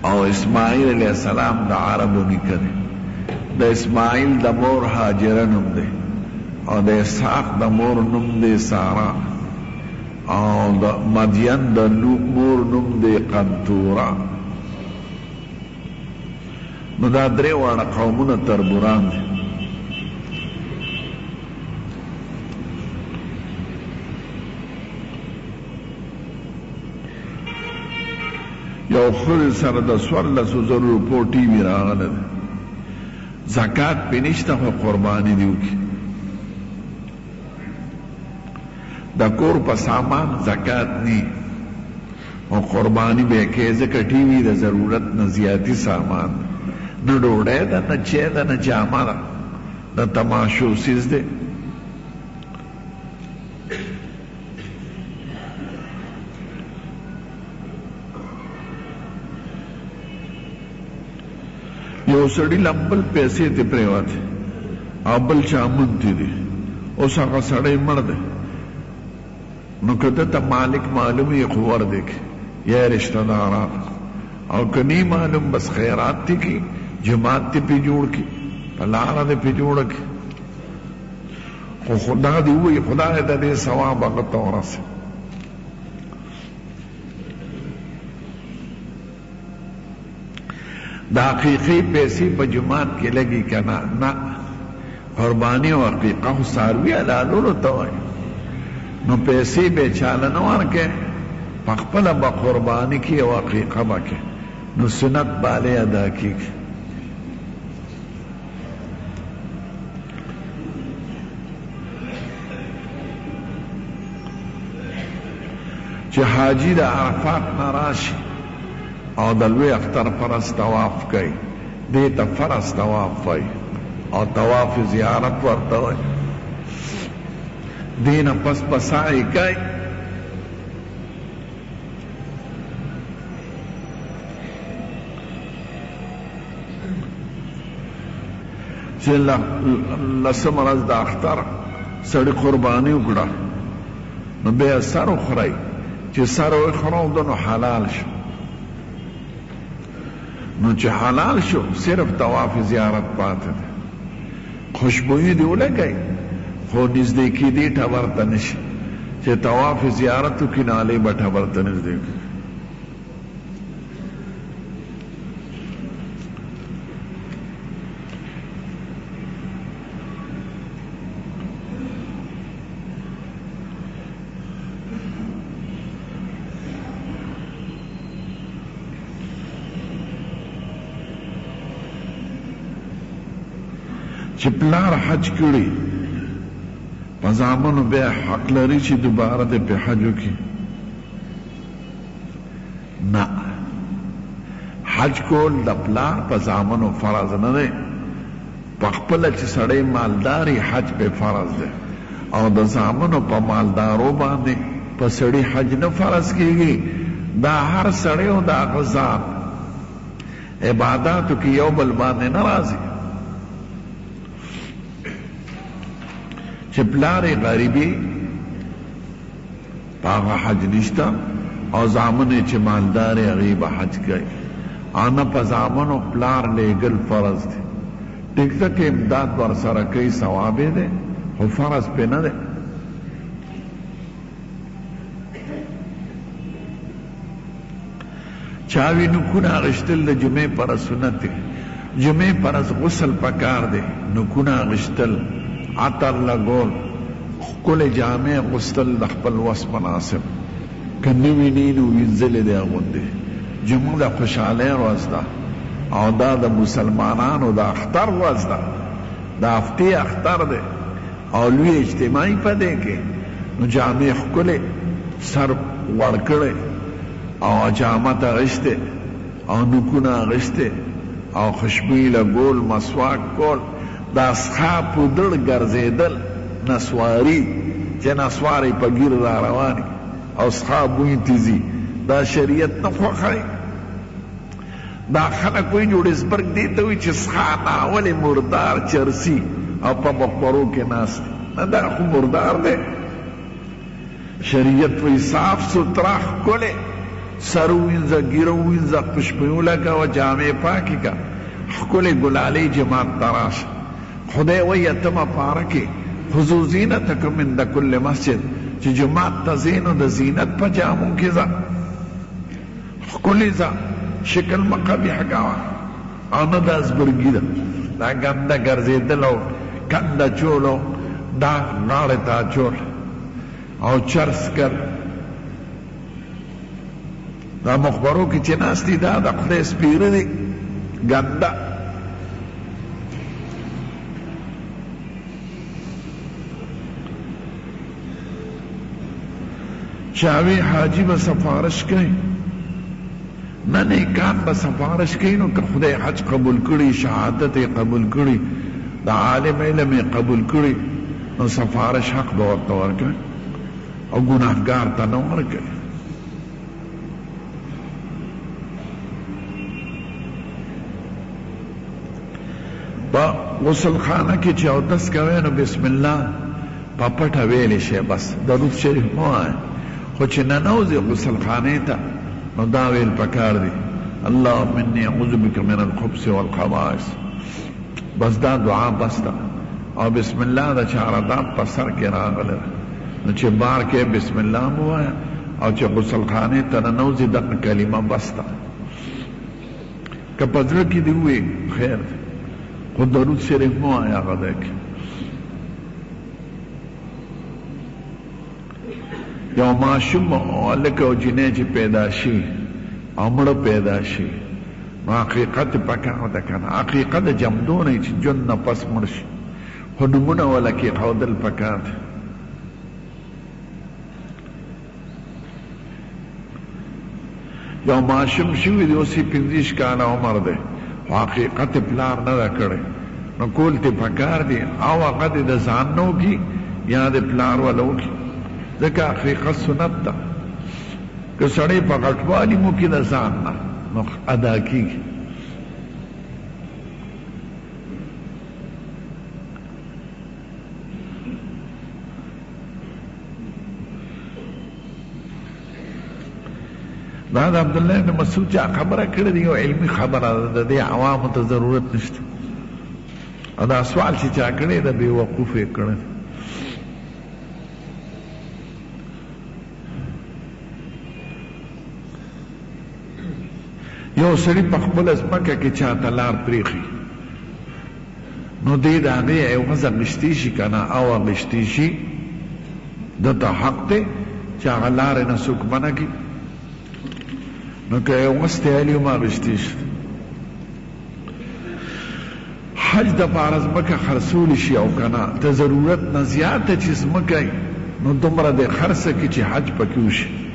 Speaker 1: او اسماعیل علیه السلام د عربو نیکه دی د اسماعیل د مور هاجره نوم دی او د اسحاق د مور نوم دی سارا او د مدین د مور نوم دی قنطوره نو دا درې واړه قومونه تربوران دي یو ښځې سره د 14,000 روپو ټي وي راغلی دی زکات پې نشته خو قرباني دې وکړي د کور په سامان زکات نی او قرباني به کې ځکه ټي وي د ضرورت نه زیاتي سامان نه ډوډۍ ده نه چای ده نه جامه ده د تماشو څیز دی یو سړي لمبل پیسې ته پریوتې او بل چا مونتی دي اوس هغه سړی مړ دی نو که ده ته مالک معلوم یې خو وردېږي یا رشته داران او که نی معلوم بس خیرات تی کی جماعت تی پی جوړ کی په لاره دې پی جوړ کی خو خدا دې ووایي خدای د دې ثواب هغه ته ورسوي د حقیقي پیسې په جماعت کې لګي که نه نه قرباني او عقیقه خو څاروي حلالولو ته وایي نو پیسې به چاله نه ورکې په خپله به قرباني کړي او عقیقه به کړي نو سنت بالی ادا کېږي چې حاجي د عرفات نه راشي او د لوی اختر فرض طواف کوي دې ته فرض طواف وایي او طواف زیارت ورته وایي دې نه پس سعی کوي چې لسمه ورځ د اختر سړي قرباني وکړه نو بیا سر وخورئ چې سر وخورو نو حلال شو نو چې حلال شو صرف طواف زیارت پاتې ده خوشبویي دې ولګئ خو نږدې کېدې ټبر ته نشي چې طواف زیارت وکړي نالې به ټبر ته نږدې کړي چې پلار حج کړي په زامنو بیا حق لري چې دوباره د په حج وکړي نه حج کول د پلار په زامنو فرض نه دی په خپله چې سړی مالداري حج په فرض دی او د زامنو په مالدارو باندې په سړي حج نه فرض کېږي دا هر سړی او د هغه ځان عباداتو کې یو بل باندې نه راځي چې پلار غریبي پاغه حج نشتا او زامن چې مالدار هغه به حج کوي انا په زامنو پلار لګل فرض دی ټیک ده کې امداد ور سره کوي ثواب دی خو فرض په نه دی چاوی نکونه اغشتل د جمعې پر سنت دی جمعې پر غسل پکار دی نکونه اغشتل عطر لګول کل جامع غسل د خپل وس مناسب کنه وینینو وینځل دی غوندې جمعه د خوشاله ورځ ده او دا د مسلمانانو د اختر ورځ ده د هفتې اختر دی او لوی اجتماعی په دې کې نو جامع ښکلې سر غوړ کړی او جامت اغشته او نکونه اغشته او خوشبویي لګول مسواک کول د اصحاب پودړ ګرځېدل نسواري چې نسواري په ګیر را رواني او اصحاب بوی تیزي دا شریعت نه خوښوي دا خلک وایي جوړسبرګ دې ته وایي چې سخانه ولې مردار چرسي او په مقبرو کې ناست نه دا خو مردار دی شریعت وایي صاف سترا ښکلې سر ووینځه ګیره ووینځه خوشبویو لګوه جامې پاکې که ښکلې ګلالۍ جماعت ته راشه خدای وایي اتمه پاره کې خذو زینتکم عند کل مسجد چې جماعت ته ځې نو د زینت په جامو کې ځه ښکلې ځه شکل مه قبیح کوه او نه دا زبرګي ده دا ګنده ګرځېدل او کنده چول او داغ غاړې ته اچول او چرس کر دا مخبرو کې چې ناست دي دا د خدای سپیره دي ګنده چاوی حاجی به سفارش کوي نه نیکان به سفارش کوي نو که خدای حج قبول کړي شهادت قبول کړي د عالم علم قبول کړي نو سفارش حق به ورته ورکوي او ګناهګار ته نه ورکوي په غسل خانه کې چې اودس کوي نو بسم الله په پټه ویلی شي بس درود شریف مه وایه خو چې ننوځي غسل خانې ته نو دا ویل پکار دي اللهم انی اعوذ بک من الخبث والخبائث بس دا دعا بس ده او بسم الله د چارداب په سر کې راغله نو چې بار کې بسم الله مو وایه او چې غسل خانې ته ننوځي دغه کلمه بس ده که په زړه کې دې ووایي خیر دی خو درود شریف مو وایه هغه دی کې یو ماشوم هلک او جنۍ چې پیدا شي او مړه پیدا شي نو حقیقت پکار ده که نه حقیقت جمدو نه چې ژوند نه پس مړ شي خو نومونه وله کېښودل پکار دي یو ماشوم شوي دی اوس یې 25 کاله عمر دی خو حقیقت پلار نه ده کړی نو کول ته پکار دي او هغه دې د ځان نه وکړي یا د پلار وله وکړي ځکه حقیقت سنت ده که سړی په غټوالي مو کې د ځان نه نو ادا کېږي دا د عبدالله بن مسعود چا خبره کړې ده یو علمي خبره ده د دې عوامو ته ضرورت نشته او دا سوال چې چا کړی ده بې وقوف یې کړی یو سړي په خپله ځمکه کې چاته لار پرېښي نو دی د هغې عوض اخیستی شي که نه او اخیستی شي ده ته حق دی چې هغه لارې نه څوک منع کړي نو که عوض ته علي هم اخیستی شي حج دپاره ځمکه خرڅولی شي او که نه ته ضرورت نه زیاته چې ځمکه نو دومره دی خرڅه کړي چې حج پکې وشي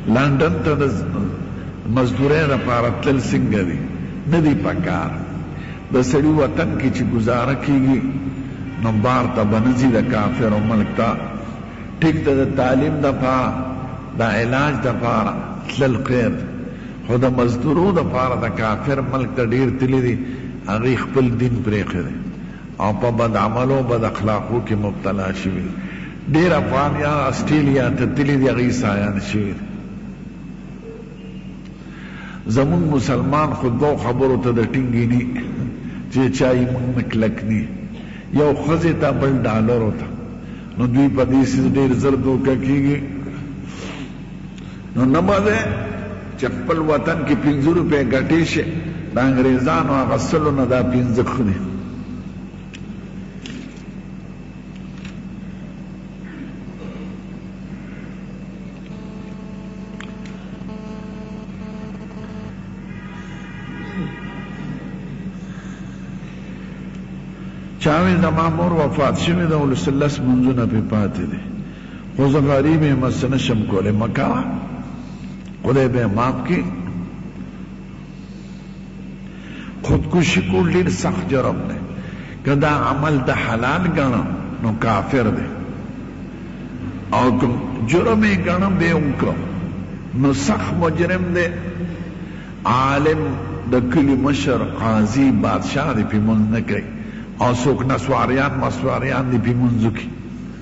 Speaker 1: لندن ته د مزدورۍ لپاره تلل څنګه دي نه دي پکار د سړي وطن کې چې ګزاره کېږي نو بار ته به نه ځي د کافرو ملک ته ټیک ده د تعلیم دپاره د علاج دپاره تلل خیر خو د مزدورو دپاره د کافر ملک ته ډېر تللي دي هغوی خپل دین پرېښی دی او په بد عملو بد اخلاقو کې مبتلا شوي ډېر افغانیان اسټرالیا ته تللي دي هغوی عیسایان شوي دي زمون مسلمان خود دو خبرو ته د ټینګې ني چې چای مونږ نه کلک ني یو ښځې ته بل ډالرو ته نو دوی په دې سیز ډېر زر دوکه کېږي نو نه به دی چې خپل وطن کې 5 روپۍ ګټې شي د انګریزانو هغه سلو نه دا 5 ښه دي چاوی زما مور وفات شوی ده ولسلس منځونه پې پاتې دي خو زه غریب یم څه نشم کولی مه کوه خدای به یې معاف کړي خودکشي کول ډېر سخت جرم دی که دا عمل د حلال ګڼم نو کافر دی او که جرم یې ګڼم بیا وکړم نو سخت مجرم دی عالم د کلي مشر قاضي بادشاه دی پې مونځ نه کوي او څوک نسواریان مسواریان دی پې مونځ وکړي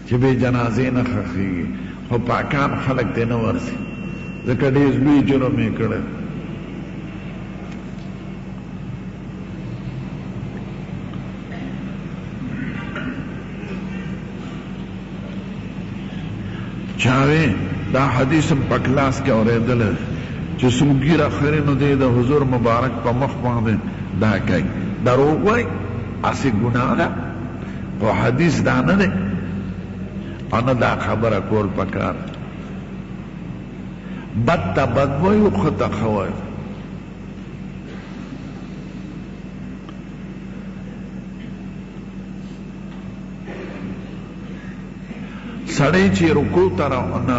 Speaker 1: چې بې جنازې نه ښخېږي خو پاکان خلک دی نه ورځي ځکه ډېر لوی جرم یې کړی چاوی دا حدیثم په کلاس کې اورېدلی چې څوک ږیره خري نو دی د حضور مبارک په مخ باندې دا کوي دروغ وایي هسې ګناه ده خو حدیث دا نه دی او نه دا خبره کول پکار بد ته بد وایو ښه ته ښه وایو سړی چې رکوع ته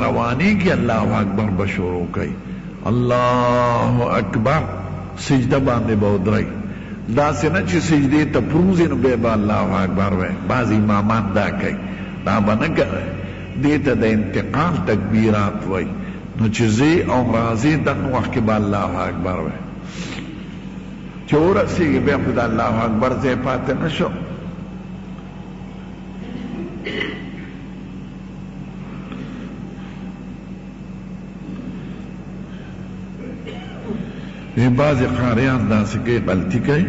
Speaker 1: روانېږي الله اکبر به شروع کوي الله اکبر سجده باندې به ودرئ داسې نه چې سجدې ته پروزي نو بیا به الله اکبر وایي بعض امامان دا کوي دا به نه کوئ دې ته د انتقال تکبیرات وایي نو چې ځې او راځې دغه وخت کې به الله اکبر وایي چې ورسېږي بیا خو د الله اکبر ځای پاتې نه شو یہ بعض قاریان داسې کوي غلطي کوي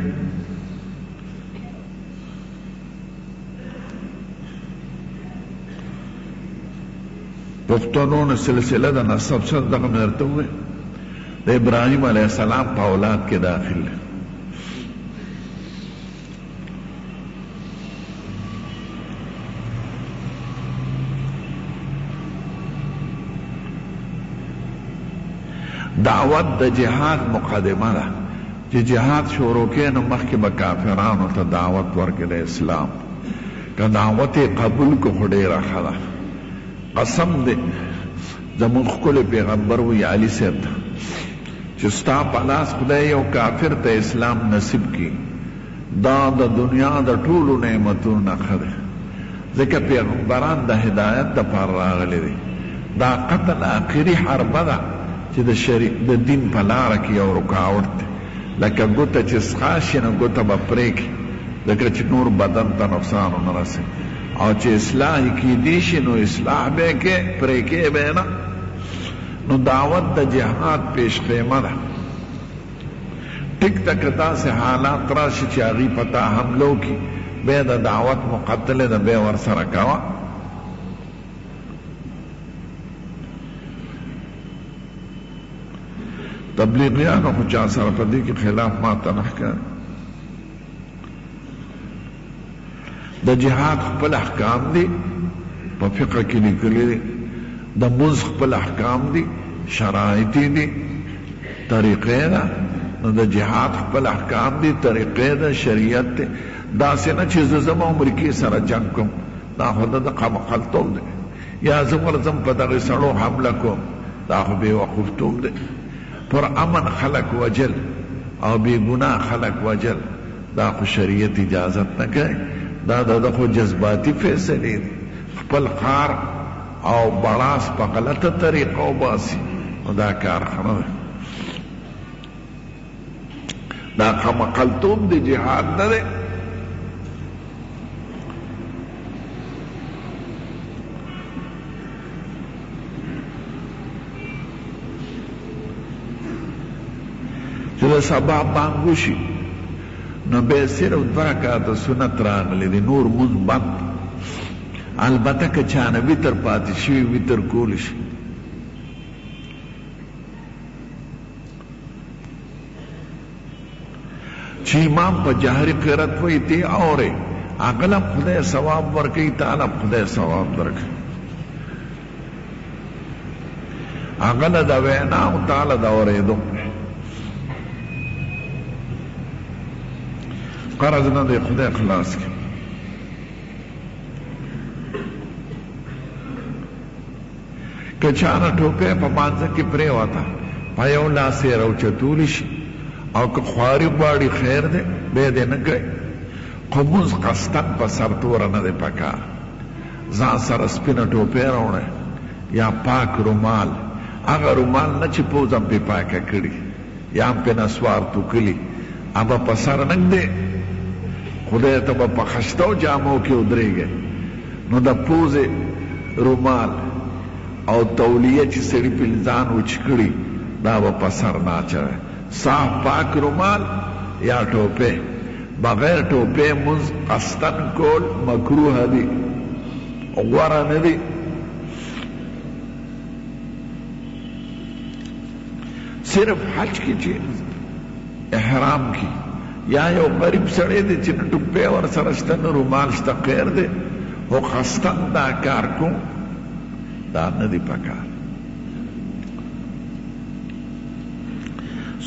Speaker 1: پښتنو نه سلسله د نسب سره دغه مې درته ووایي د ابراهیم علیه السلام په اولاد کې داخل دی دعوت د جهاد مقدمه ده چې جهاد شروع کې نو مخکې به کافرانو ته دعوت ورکړي د اسلام که دعوت یې قبول کو خو ډېره ښه ده قسم دی زموږ ښکلی پیغمبر وایي علي صاحب ته چې ستا په لاس خدای یو کافر ته اسلام نصیب کړي دا د دنیا د ټولو نعمتونو نه ښه دی ځکه پیغمبران د هدایت دپاره راغلي دي دا قتل آخري حربه ده چې د دین په لاره کې یو رکاوټ دی لکه ګوته چې څښا شي نو ګوته به پرېږي ځکه چې نور بدن ته نقصان ونه رسوي او چې اصلاح یې کیدی شي نو اصلاح به یې کې پرې کې به یې نه نو دعوت د جهاد پیش خیمه ده ټیک ده که داسې حالات راشي چې هغوی په تا حمله وکړي بیا د دعوت مقتلې ده بیا ورسره کوه تبلیغیانو خو چا سره په دې کې خلاف ماته نه ښکاري د جهاد خپل احکام دي په فقه کې لیکلي دي د مونځ خپل احکام دي شرایط دي طریقې ده نو د جهاد خپل احکام دي طریقې ده شریعت دی داسې نه چې زه ځم امریکې سره جنګ کوم دا خو د قمقلتوب دی یا زه ورځم په دغې سړو حمله کوم دا خو بېوقوفتوب دی پر امن خلق وجل او بی گناه خلق وجل دا خو شریعت اجازت نه کوي دا د خو جذباتي فیصلې دي خپل کار او بړاس په غلطه طریقه وباسي دا کار ښه نه دی دا قمقلتوب د جهاد نه دی چې د سبا بانګ وشي نو بیا صرف 2 رکعته سنت راغلی دی نور مونځ بند البته که چانه وتر پاتې شوي وتر کولی شي چې امام په جهري قرت وایي تی اورې هغه له خدای ثواب ورکوي تعالی خدای ثواب درکوي هغه له د وینا او تعالی د اورېدو قرض نه دی خدای خلاص کړي کچانا ټوپه په مانځه کې پرېوته په یو لاس یې راوچتولی شي او که خواري غواړي خیر دی بیا دې نه کوي خو مونځ قصدن په سرتوره نه دی پکار ځان سره سپینه ټوپۍ راوړی یا پاک رومال هغه رومال نه چې پوزه م پې پاکه کړي یا م پې نسوار توکلي هغه په سر نږدې خدای ته به په خشتو جامو کې ودرېږئ نو د پوزې رومال او تولیه چې سړي پې ځان وچ کړي دا به په سر نه اچوئ صاف پاک رومال یا ټوپۍ بغیر ټوپۍ مونځ قصدن کول مکروه دي غوره نه دي صرف حج کی چې احرام کی یا یو غریب سړی دی چې نه ټوپۍ ورسره شته نه رومال شته خیر دی خو قصدن دا کار کوم دا نه دی پکار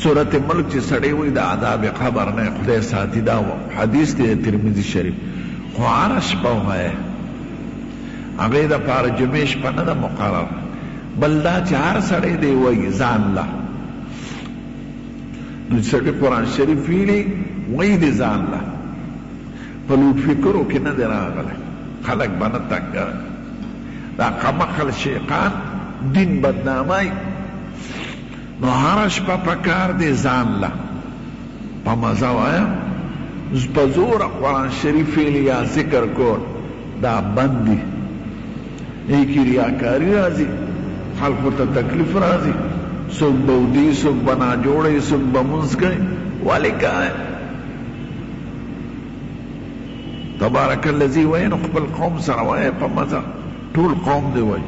Speaker 1: سورت ملک چې سړی وي د عذاب قبر نه خدای ساتي دا حدیث دی ترمذی شریف خو هره شپه ووایه هغې دپاره جمعې شپه نه ده مقرر بل دا چې هر سړی دی وایي ځان له نو سړی قرآن شریف ویلي وایي دی ځان له په لوټ فکرو کې نه دی راغلی خلک به نه تنګ دا قمقل شیطان دین بدنامای نو هر شپه پکار دی ځان له په مزه وایه په زوره قرآن شریف ویلي یا ذکر کول دا بند دی ایکی ریاکاری رازی خلقو تا تکلیف رازی سوک بودی سوک بنا جوڑی سوک بمنز گئی والی کہا تبارک اللذی وین اقبل قوم سر وائے پا مزا طول قوم دے وائے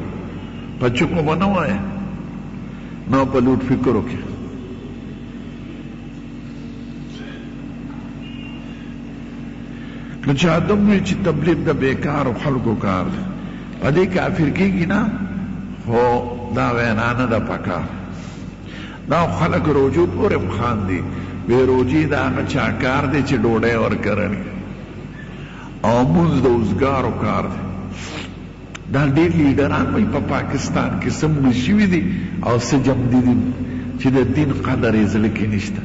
Speaker 1: پا چکو بنا وائے نو پا لوٹ فکرو کی نو چاہ دموی چی تبلیغ دا بیکار و خلقو کار دے پدې کافر کېږي نه خو دا وینا نه ده پکار دا خلک روجو پورې هم خاندي بې روجي د هغه چا کار دی چې ډوډۍ ورکرني او مونځ د اوزګارو کار دی دا ډېر لیډران وایي په پاکستان کې څه مړه شوي دي او څه جمدي دي چې د دین قدر یې زړه کې نشته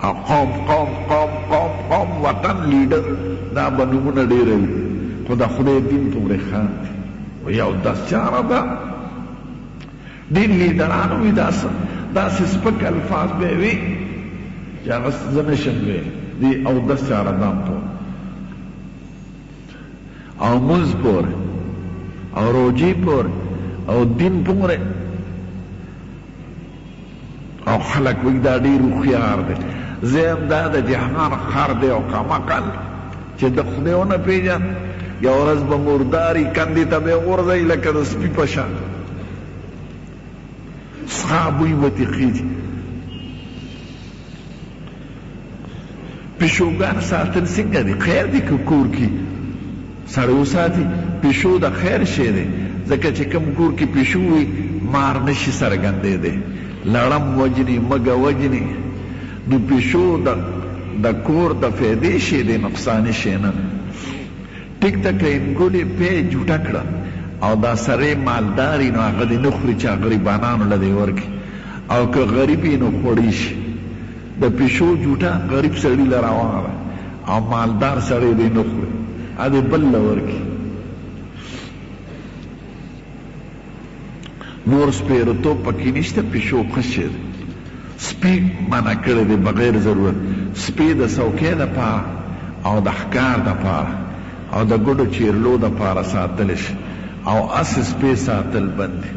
Speaker 1: او قوم قوم قوم قوم قوم وطن لیډر دا به نومونه ډېره وي خو د خدای دین پورې خاندي یو داس چاره ده دین لیډرانو وي داسې سپک الفاظ به وي چې هغه زه نشم ویلی دې اودس چاره دام پورې او مونځ پورې او روجې پورې او دین پورې او خلک وایي دا ډېر هوښیار دی زیم دا د جهان خر دی او قمقل چې د خدای ونه پېژن یا ورځ به مرداري کندې ته به یې غورځوي لکه د سپي په شان څښا بوی به ترې خېږي پیشوګان ساتل څنګه دي خیر دی که کور کې سړی وساتي پیشو د خیر شی دی ځکه چې کوم کور کې پیشو وي مار نشي څرګندېدی لړم وجني مږه وجني نو پیشو د کور د فایدې شی دی نقصاني شی نه ټیک ته که انګولې پې جوټه کړه او دا سړی مالداري نو هغه دې نه خوري چې غریبانانو له دې ورکړي او که غریب یې نو خوړی شي د پیشو جوټه غریب سړي له راواغله او مالدار سړی دې نه خوري ا دې بل له ورکړي نور سپېرتوب پکې نشته پیشو ښه شی دی سپي منع کړی دی بغیر ضرورت سپي د څوکۍ دپاره او د ښکار دپاره او د ګډو چیرلو دپاره ساتلی شي او اس سپي ساتل بند دي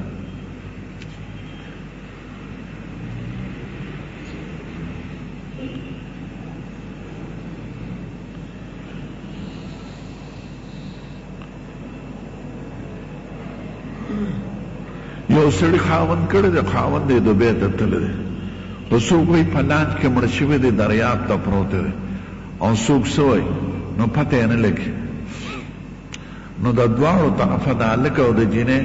Speaker 1: یو سړي خاوند کړی دی خاوند یې دوبۍ ته تللی دی خو څوک وایي په لانج کې مړه شوی دی دریاب ته پروت دی او څوک څه وایي نو پته یې نه لګي نو د دواړو طرفه د هلک او د جینۍ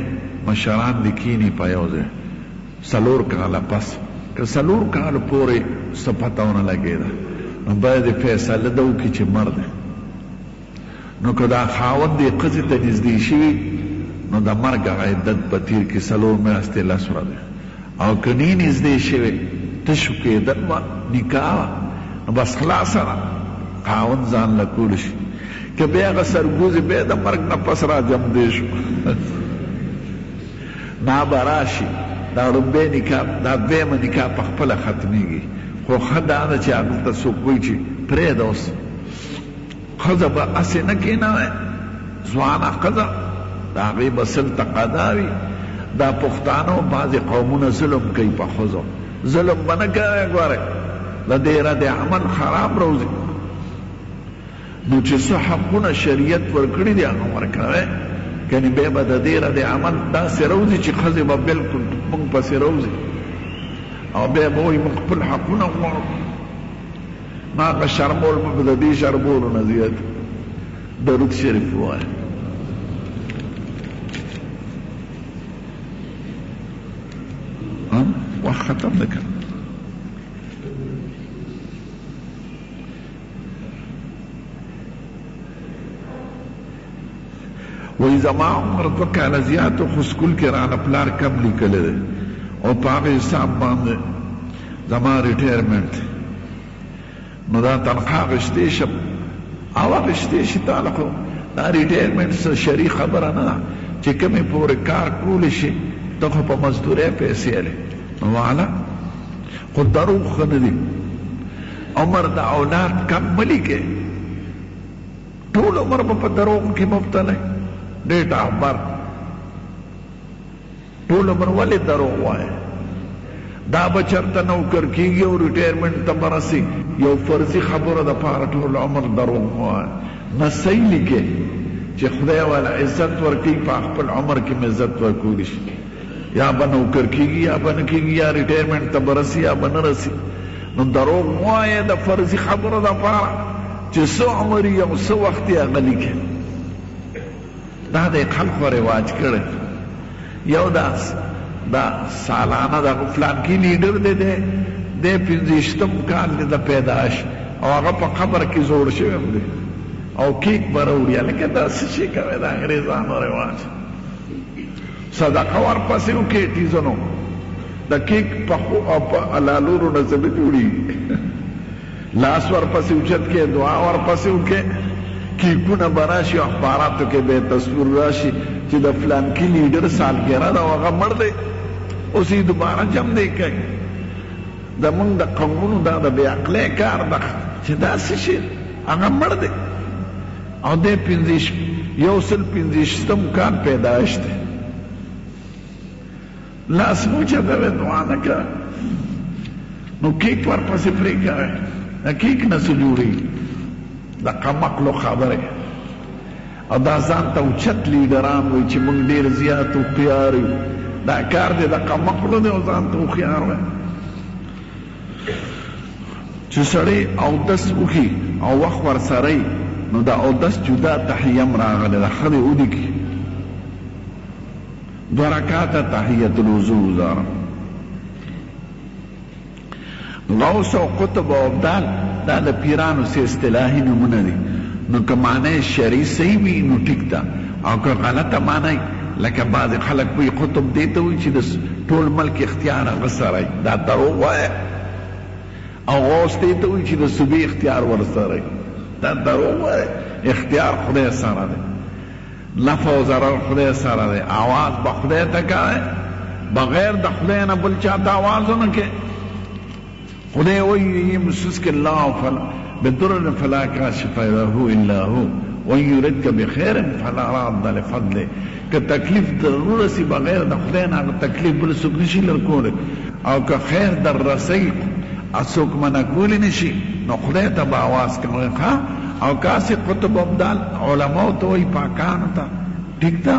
Speaker 1: مشران دې کیني په یو ځای 4 کاله پس که 4 کاله پورې څه پته ونه لګېده نو باید یې فیصله ده وکړي چې مړ دی نو که دا خاوند یې ښځې ته نږدې شوي
Speaker 2: نو د مرګ عدت په تیر کې 4 میاشتې 10 ورځې او کني نږدې شوی تشو کېدل وه نکاح نو بس خلاصه ده خاوند ځان له کول شي که بیا هغه سرګوزي بیا د مرګ نه پس را جمدې شو نا به راشي دا لومبی نکاح دا دویمه نکاح په خپله ختمېږي خو ښه دا ده چې هغلته څوک وایي چې پرېږده اوس ښځه به هسې نه کېنوی ځوانه ښځه د هغې به سل تقاضا وي دا پښتانه بعضې قومونه ظلم کوي په ښځو ظلم به نه کوی ګورئ د دې رد عمل خراب روزي نو چې څه حقونه شریعت ورکړي دي هغه ورکوی کنی بیا به د دې رد عمل داسې روزي چې ښځې به بلکل موږ پسې روزي او بیا به وایي موږ خپل حقونه غواړو ما هغه شرمول به د دې شرمولو نه زیات درود شریف ووایه وخت ختم ده کنه وی زما عمر 2 کاله زیات خو سکول کې رانه پلار کم لیکلی دی او په هغه حساب باندې زما ریټایرمنټ نو دا تنخوا اخیستی شم او اخیستی شي تاله خو دا ریټایرمنټ څه شرعي خبره نه ده چې کومې پورې کار کولی شي ته خو په مزدورۍ پیسې هلې والا خو دروغ ښه نه دي عمر د اولاد کم مه لیکې ټول عمر به په دروغ کې مبتلا ډیټ آف برث ټول عمر ولې دروغ وایې دا به چېرته نوکر کېږي او ریټایرمنټ ته به رسي یو فرضي خبره دپاره ټول عمر دروغ وایې نه صحیح لیکې چې خدای والا عزت ورکوي په خپل عمر کې مې عزت ورکولی شي یا به نوکر کېږي یا به نه کېږي یا ریټایرمنټ ته به رسي یا به نه رسي نو دروغ وایې د فرضي خبرو دپاره چې څه عمر یې او څه وخت یې هغه لیکې دا د خلکو رواج کړی یو دا سالانه د فلانکي لیډر دی دی 15 کال دی د پیدایش او هغه په قبر کې زوړ شوی هم دی او کیک به راوړي هلکه دا څه شي کوی د انګریزانو رواج صدقه ورپسې وکړې ټیزنو د کیک پخو او په لالورو نه څه نه جوړېږي لاس ورپسې اوچت کې دعا ورپسې وکړې کیکونه به راشي اخباراتو کې به تصویر راشي چې د فلانکي لیډر سالګره ده او هغه مړ دی اوس یې دوباره جم دی کوي زمونږ د قومونو دا د بې عقلۍ کار ده چې دا څه شي هغه مړ دی او دی 150 کال پیدایش دی لاس موچه ده دعا نه کوه نو کیک ورپسې پرې کوه د کیک نه څه جوړېږي د قمقلو خبرې او دا ځان ته اوچت لیډران وایي چې موږ ډېر زیات هوښیار یو دا کار دی د قمقلو دی او ځان ته هوښیار وایي چې سړی اودس وکړي او وخت ورسره وي نو د اودس جدا تحیه هم راغلی ده ښه دی ولیکي 2 رکعاته تحیة الوضو وزارم غوث او قطب او ابدال دا د پیرانو سه اصطلاحي نمونه دي نو که معنی شرعي صحیح وي نو ټیک ده او که غلطه معنی لکه بعض خلک وایي قطب دې ته وایي چې د ټول ملک اختیار هغه سره دا دروغ وایه او غوث دې ته وایي چې د صوبې اختیار ورسره دا دروغ وایه اختیار خدای سره دی نفع و ضرر خدای سره دی آواز به خدای ته کوئ بغیر د خدای نه بل چاته آواز ونه کې خدای وایي یمسسک الله بضر فلا کاشف له الا هو وان یردک بخیر فلا راد لفضله که تکلیف ضرور رسی بغیر د خدای نه تکلیف بل څوک نشي لرکولی او که خیر در رسی څوک منع کولی نشي نو خدای ته به آواز کوئ او کاسی قطب ابدال علماء تو وی پاکانو تا ٹھیک تا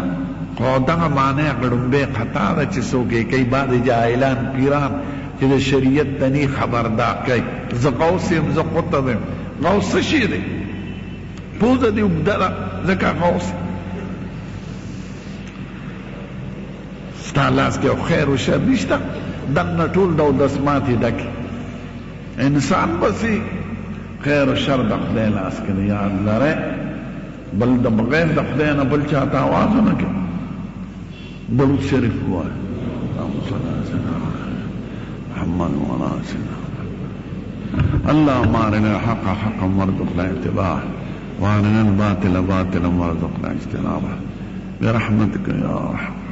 Speaker 2: خو دغه معنی غړومبه خطا ده چې څوک یې کوي بعد جاهلان پیران چې د شریعت تنی خبردار کوي زه غوث یم زه قطب یم غوث څه شی دی پوزه دې اوږده ده ځکه غوث ستا لاس کې او خیر و شر نشته دننه ټول د اودس ماتې ډکې انسان بسې خیر و شر د خدای لاس کې یاد لرئ بل د بغیر د خدای نه بل چاته آواز ونه کوي दरूद शरीफ हुआ है। अल्लाह मारिना हक़ हक़्क़न वरज़ुक़ना इत्तिबाअह वारिना अल-बातिल बातिलन वरज़ुक़ना इज्तिनाबह बिरहमतिका या अरहम।